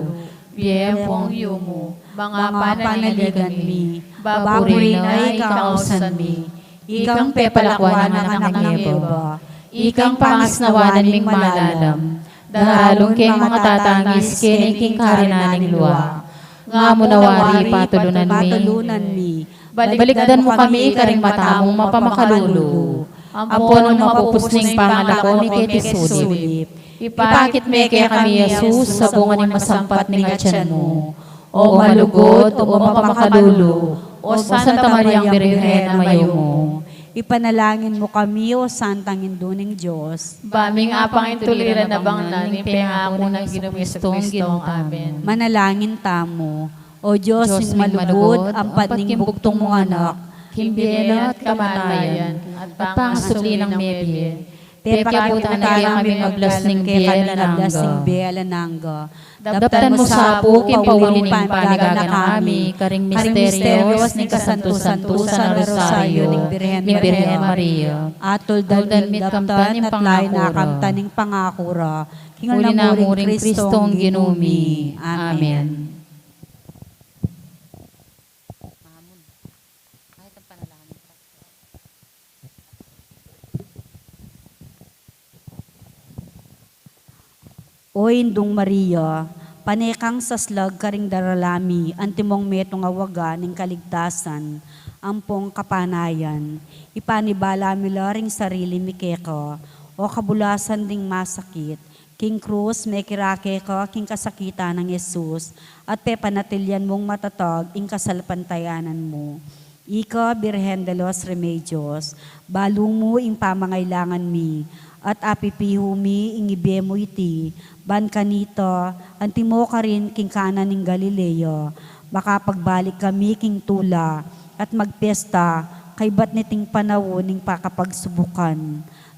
Biyempong yumo, mga mga panaligan panaligan mi. mi, Bapo Bapo Reyna, Reyna, ikausan mi. Ikang pepalakwan ng anak ng Eva, Ikang pangasnawanan ming malalam. Daralong keng mga tatangis kiniking karinaning luwa. Nga mo nawari patulunan mi. Balikdan mo kami karing matamong mapamakalulo. Ampon ng mapupusning pangalako mi ketisulip. Ipakit me kaya kami Jesus sa bunga ng masampat ng atyan mo. O malugod o mapamakalulo. O Santa Mariang Birhen na mayo mo. Ipanalangin mo kami, O Santang Induning Diyos. Baming apang intuliran na bang naning pangako ng Ginoong Kristo. Amen. Manalangin tamo, O Diyos, yung malugod, ang padning bugtong mong anak, Himbiyena at kamatayan, at pangasuli ng mebye. Pekya po tayo kami maglasning biyalanangga. Daptan mo sa apo, kimpawulin ng panigaga na kami, karing misteryos ni kasanto-santusan na rosaryo ni Birhen Maria. Atol Daldan daldan mit daptan kamtan yung at lain na pangakura. kamtaning pangakura. Hingal Uli na na muring muring Kristong ginumi. Amen. Amen. O Indong Maria, panekang saslag karing daralami, antimong metong awaga ng kaligtasan, ampong kapanayan, ipanibala mila ring sarili mi keko, o kabulasan ding masakit, king krus may kirake ko, king kasakitan ng Yesus, at pepanatilyan mong matatag, ing kasalpantayanan mo. Ika, Birhen de los Remedios, balong mo ing pamangailangan mi, at apipihu mi ing ibe mo iti, ban kanito, antimo ka rin king kanan ng Galileo, makapagbalik kami king tula, at magpesta, kay bat niting panawon ning pakapagsubukan.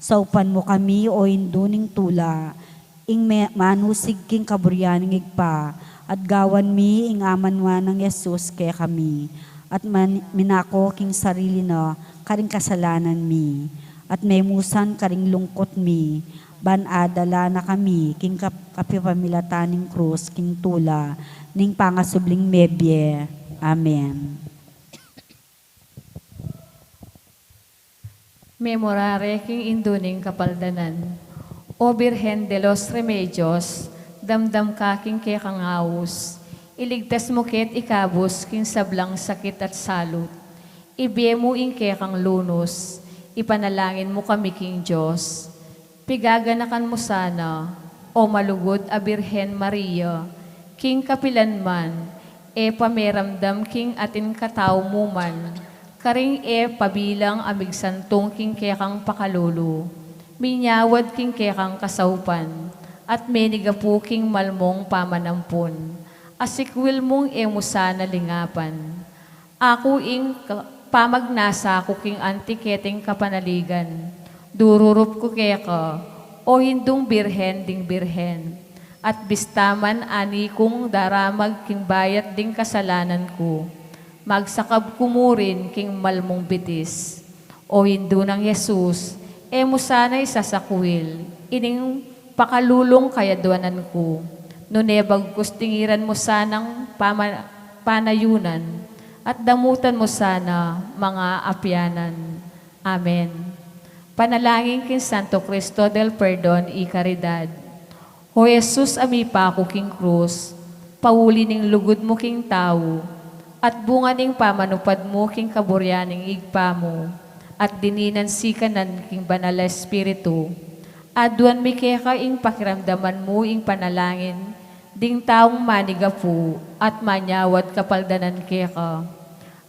Saupan mo kami o induning tula, ing manusig king kaburyaning igpa, at gawan mi ing amanwa ng Yesus kay kami, at minako king sarili na, karing kasalanan mi, at may musan karing lungkot mi, ban adala na kami, king kapipamilataning krus, king tula, ning pangasubling mebye. Amen. Memorare king induning kapaldanan. O Birhen de los Remedios, damdam ka king kekangawus, Iligtas mo ket ikabos king sablang sakit at salot. Ibiye mo ingke kang lunos, ipanalangin mo kami king Diyos. Pigaganakan mo sana, o malugod a Birhen Maria, king kapilan man, pameramdam king atin katao mo man, karing pabilang amig santong king kekang pakalulu, minyawad king kekang kasaupan, at menigapu king malmong pamanampun, asikwil mong emusana lingapan. Ako ing pamagnasa ko king antiketing kapanaligan, dururup ko keka, o hindong birhen ding birhen, at bistaman ani kong daramag king bayat ding kasalanan ko, magsakab kumurin king malmong bitis, o hindo ng Yesus, mo sana'y sasakwil, ining pakalulong kayaduanan ko, nunebag kustingiran mo sanang panayunan, at damutan mo sana mga apyanan. Amen. Panalangin king Santo Cristo del Perdon y Caridad. O Jesus, ami pa ako king krus, pauli ning lugod mo king tao, at bunga ning pamanupad mo king kaburyaning igpa mo, at dininan sikanan king banal na espiritu. Aduan mi keka ing pakiramdaman mo ing panalangin, ding taong manigapu at manyawat kapaldanan keka.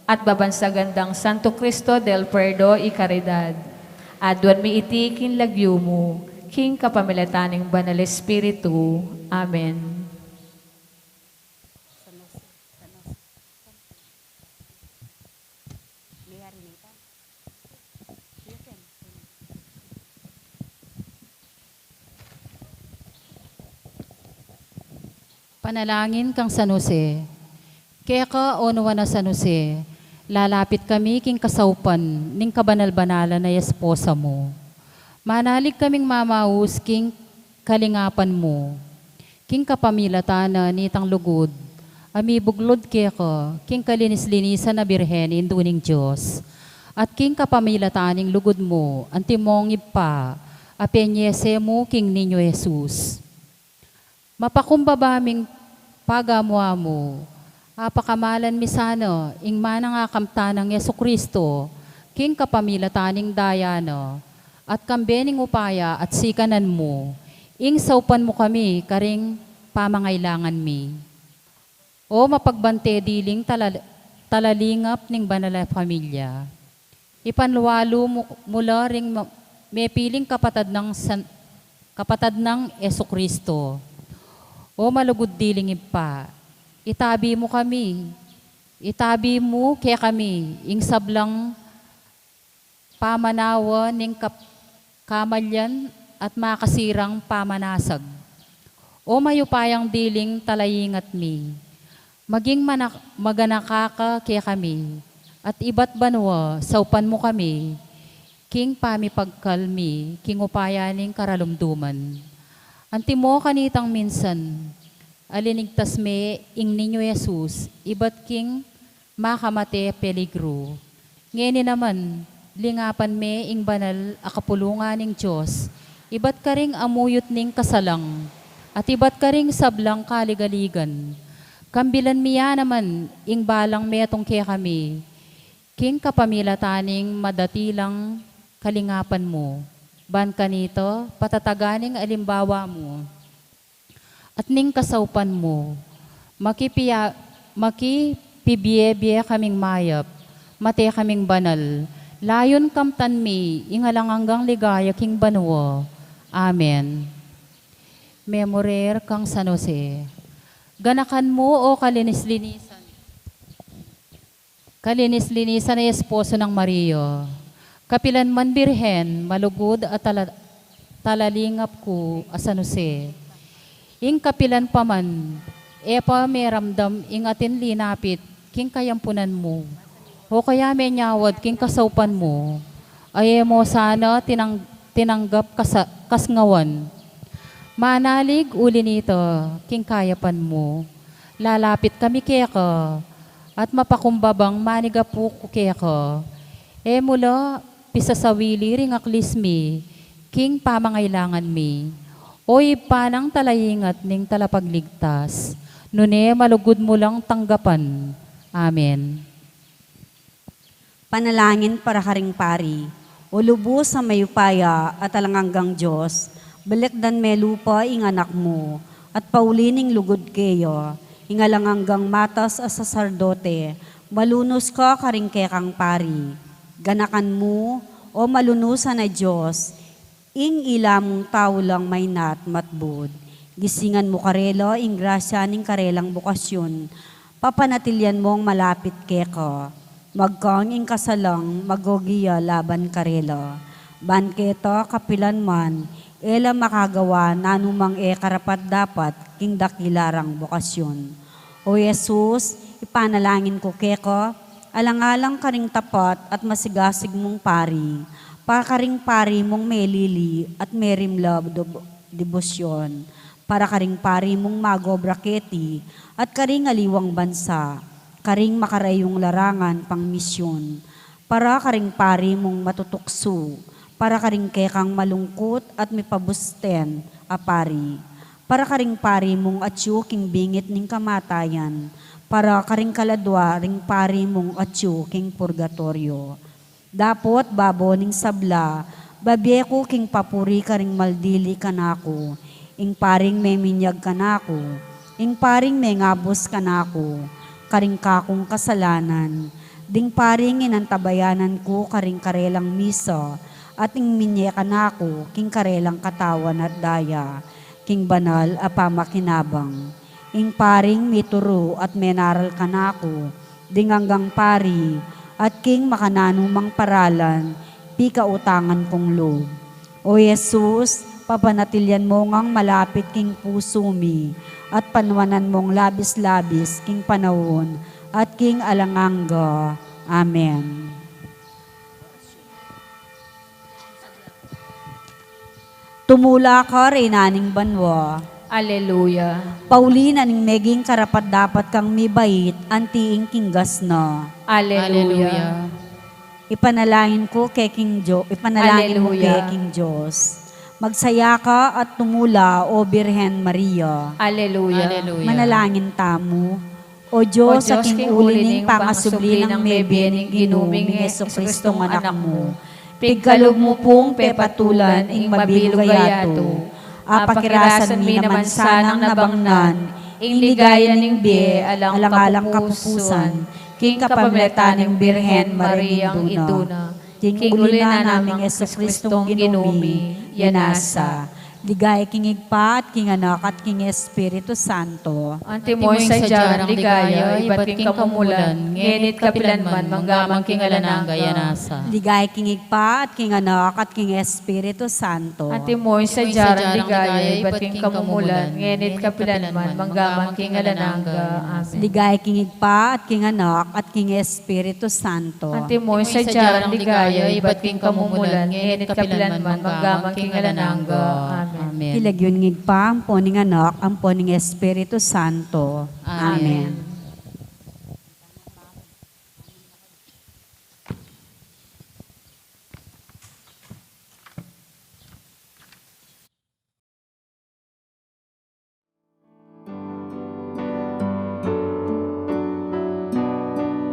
At babansagandang Santo Cristo del Perdo y Caridad. Aduan mi iti king lagyo mo, king kapamilataning banal espiritu. Amen. Panalangin kang San Jose. Keka o nawa na San Jose, lalapit kami king kasaupan ning kabanal-banalan na esposa mo. Manalig kaming mamaus king kalingapan mo. King kapamilatana nitang lugod, ami buglod keka, king kalinis-linisan na birhen induning Diyos. At king kapamilataning lugod mo, antimong ipa, apenyese mo king ninyo Jesus. Mapakumbabaming pagamwa mo, apakamalan misano, ing manang akamtanang Yesu Kristo, king kapamilataning dayano, at kambening upaya at sikanan mo, ing saupan mo kami, karing pamangailangan mi. O mapagbante diling talalingap ning banal na pamilya. Ipanluwalo mo mula ring may piling kapatad ng Yesu Kristo. O malugod diling ipa, itabi mo kami, itabi mo kaya kami, ing sablang pamanawa ning kamalyan at makasirang pamanasag. O mayupayang diling talayingat mi, maging maganakaka kaya kami, at iba't banwa, saupan mo kami, king pamipagkalmi, king upayaning karalumduman. Antimo kanitang minsan, alinigtas me ing ninyo Jesus, iba't king makamate peligro. Ngeni naman, lingapan me ing banal akapulungan ning Diyos, iba't karing amuyot ning kasalang, at iba't karing sablang kaligaligan. Kambilan miya naman, ing balang metong kaya kami, king kapamilataning madatilang kalingapan mo. Ban kanito, patataganing alimbawa mo, at ning kasaupan mo, makipibiye kaming mayap, mate kaming banal, layon kamtan mi, ingalang hanggang ligaya king banwa. Amen. Memorer kang San Jose. Ganakan mo o kalinis-linisan. Kalinis-linisan na esposo ng Mario. Kapilan man birhen, malugod at talalingap ko a San Jose. Ing kapilan pa man, epa meramdam ing atin linapit, king kayampunan mo. O kaya menyawad king kasaupan mo, ay mo sana tinanggap kasngawan. Manalig uli nito, king kayapan mo. Lalapit kami keka, at mapakumbabang manigapu ko keka. Mula pisasawili ring aklismi, king pamangailangan mi. O ipanang talayingat ning talapagligtas, Nune, malugod mo lang tanggapan. Amen. Panalangin para karing pari, o lubos sa mayupaya at alanganggang Diyos, balikdan me lupa ing anak mo, at paulining lugod kayo, ingalanganggang matas a saserdote, malunos ka karing kekang pari, ganakan mo, o malunusan na Diyos, ing ilamong tao lang may nat matbud, gisingan mo karelo, ing grasya ning karelang bukasyon, papanatilyan mong malapit keko, magkang ing kasalang magogiya laban karelo. Banketo kapilan man, ela makagawa nanumang karapat dapat king dakilarang bukasyon. O Jesus, ipanalangin ko keko, alang-alang karing tapat at masigasig mong pari, para karing pari mong melili at merimlab debosyon, para karing pari mong magobraketi at karing aliwang bansa, karing makarayong larangan pang misyon, para karing pari mong matutukso, para karing kekang malungkot at mipabusten apari, para karing pari mong atyo king bingit ning kamatayan, para karing kaladwa ring pari mong atyo king purgatorio. Dapot babo ning sabla, babiyeko king papuri karing maldili kanako, ing paring may minyag kanako, ing paring may ngabos kanako, karing kakong kasalanan, ding paring inantabayanan ko karing karelang miso, at ing minye kanako, king karelang katawan at daya, king banal a pamakinabang, ing paring mituro at menaral kanako, ding hanggang pari, at king makananumang paralan, pika utangan kong loob. O Jesus, papanatilyan mo ngang malapit king puso mi, at panwanan mong labis-labis king panahon, at king alangangga. Amen. Tumula ka, Reynaning Banwa. Alleluia. Paulina ning meging karapat dapat kang mibait, antiing kinggas na. Alleluia. Ipanalangin ko kay King Diyos, ipanalangin mo Alleluia. kay King Diyos. Magsaya ka at tumula, O Birhen Maria. Alleluia. Alleluia. Manalangin tamo. O Diyos, sa king ulining pangasubli ng mebening ginuming Yeso Kristo ng anak mo. Pigkalog mo pong pepatulan ing mabilog gayato. Apakirasan mi naman sanang nabangnan, ing ligayan ning biye alang-alang kapupusan, king kapamilatan ng Birhen Mariang Iduna. King uli na naming Yeso Kristong ginumi, yanasa. Ligay king igpa at king anak at king Espiritu Santo. Antimoy sa jarang ligaya, iba't king kamumulan, ngenit kapilanman, manggamang king alananga. Yanasa. Ligay king igpa at king anak at king Espiritu Santo. Antimoy sa jarang ligaya, iba't king kamumulan, ngenit kapilanman, manggamang king alananga. Amen. Ligay king igpa at king anak at king Espiritu Santo. Antimoy sa jarang ligaya, iba't king kamumulan, ngenit kapilanman, manggamang king alananga. Amen. Amen. Ilagyon ngig pa ang poning anak, ang poning Espiritu Santo. Amen. Amen.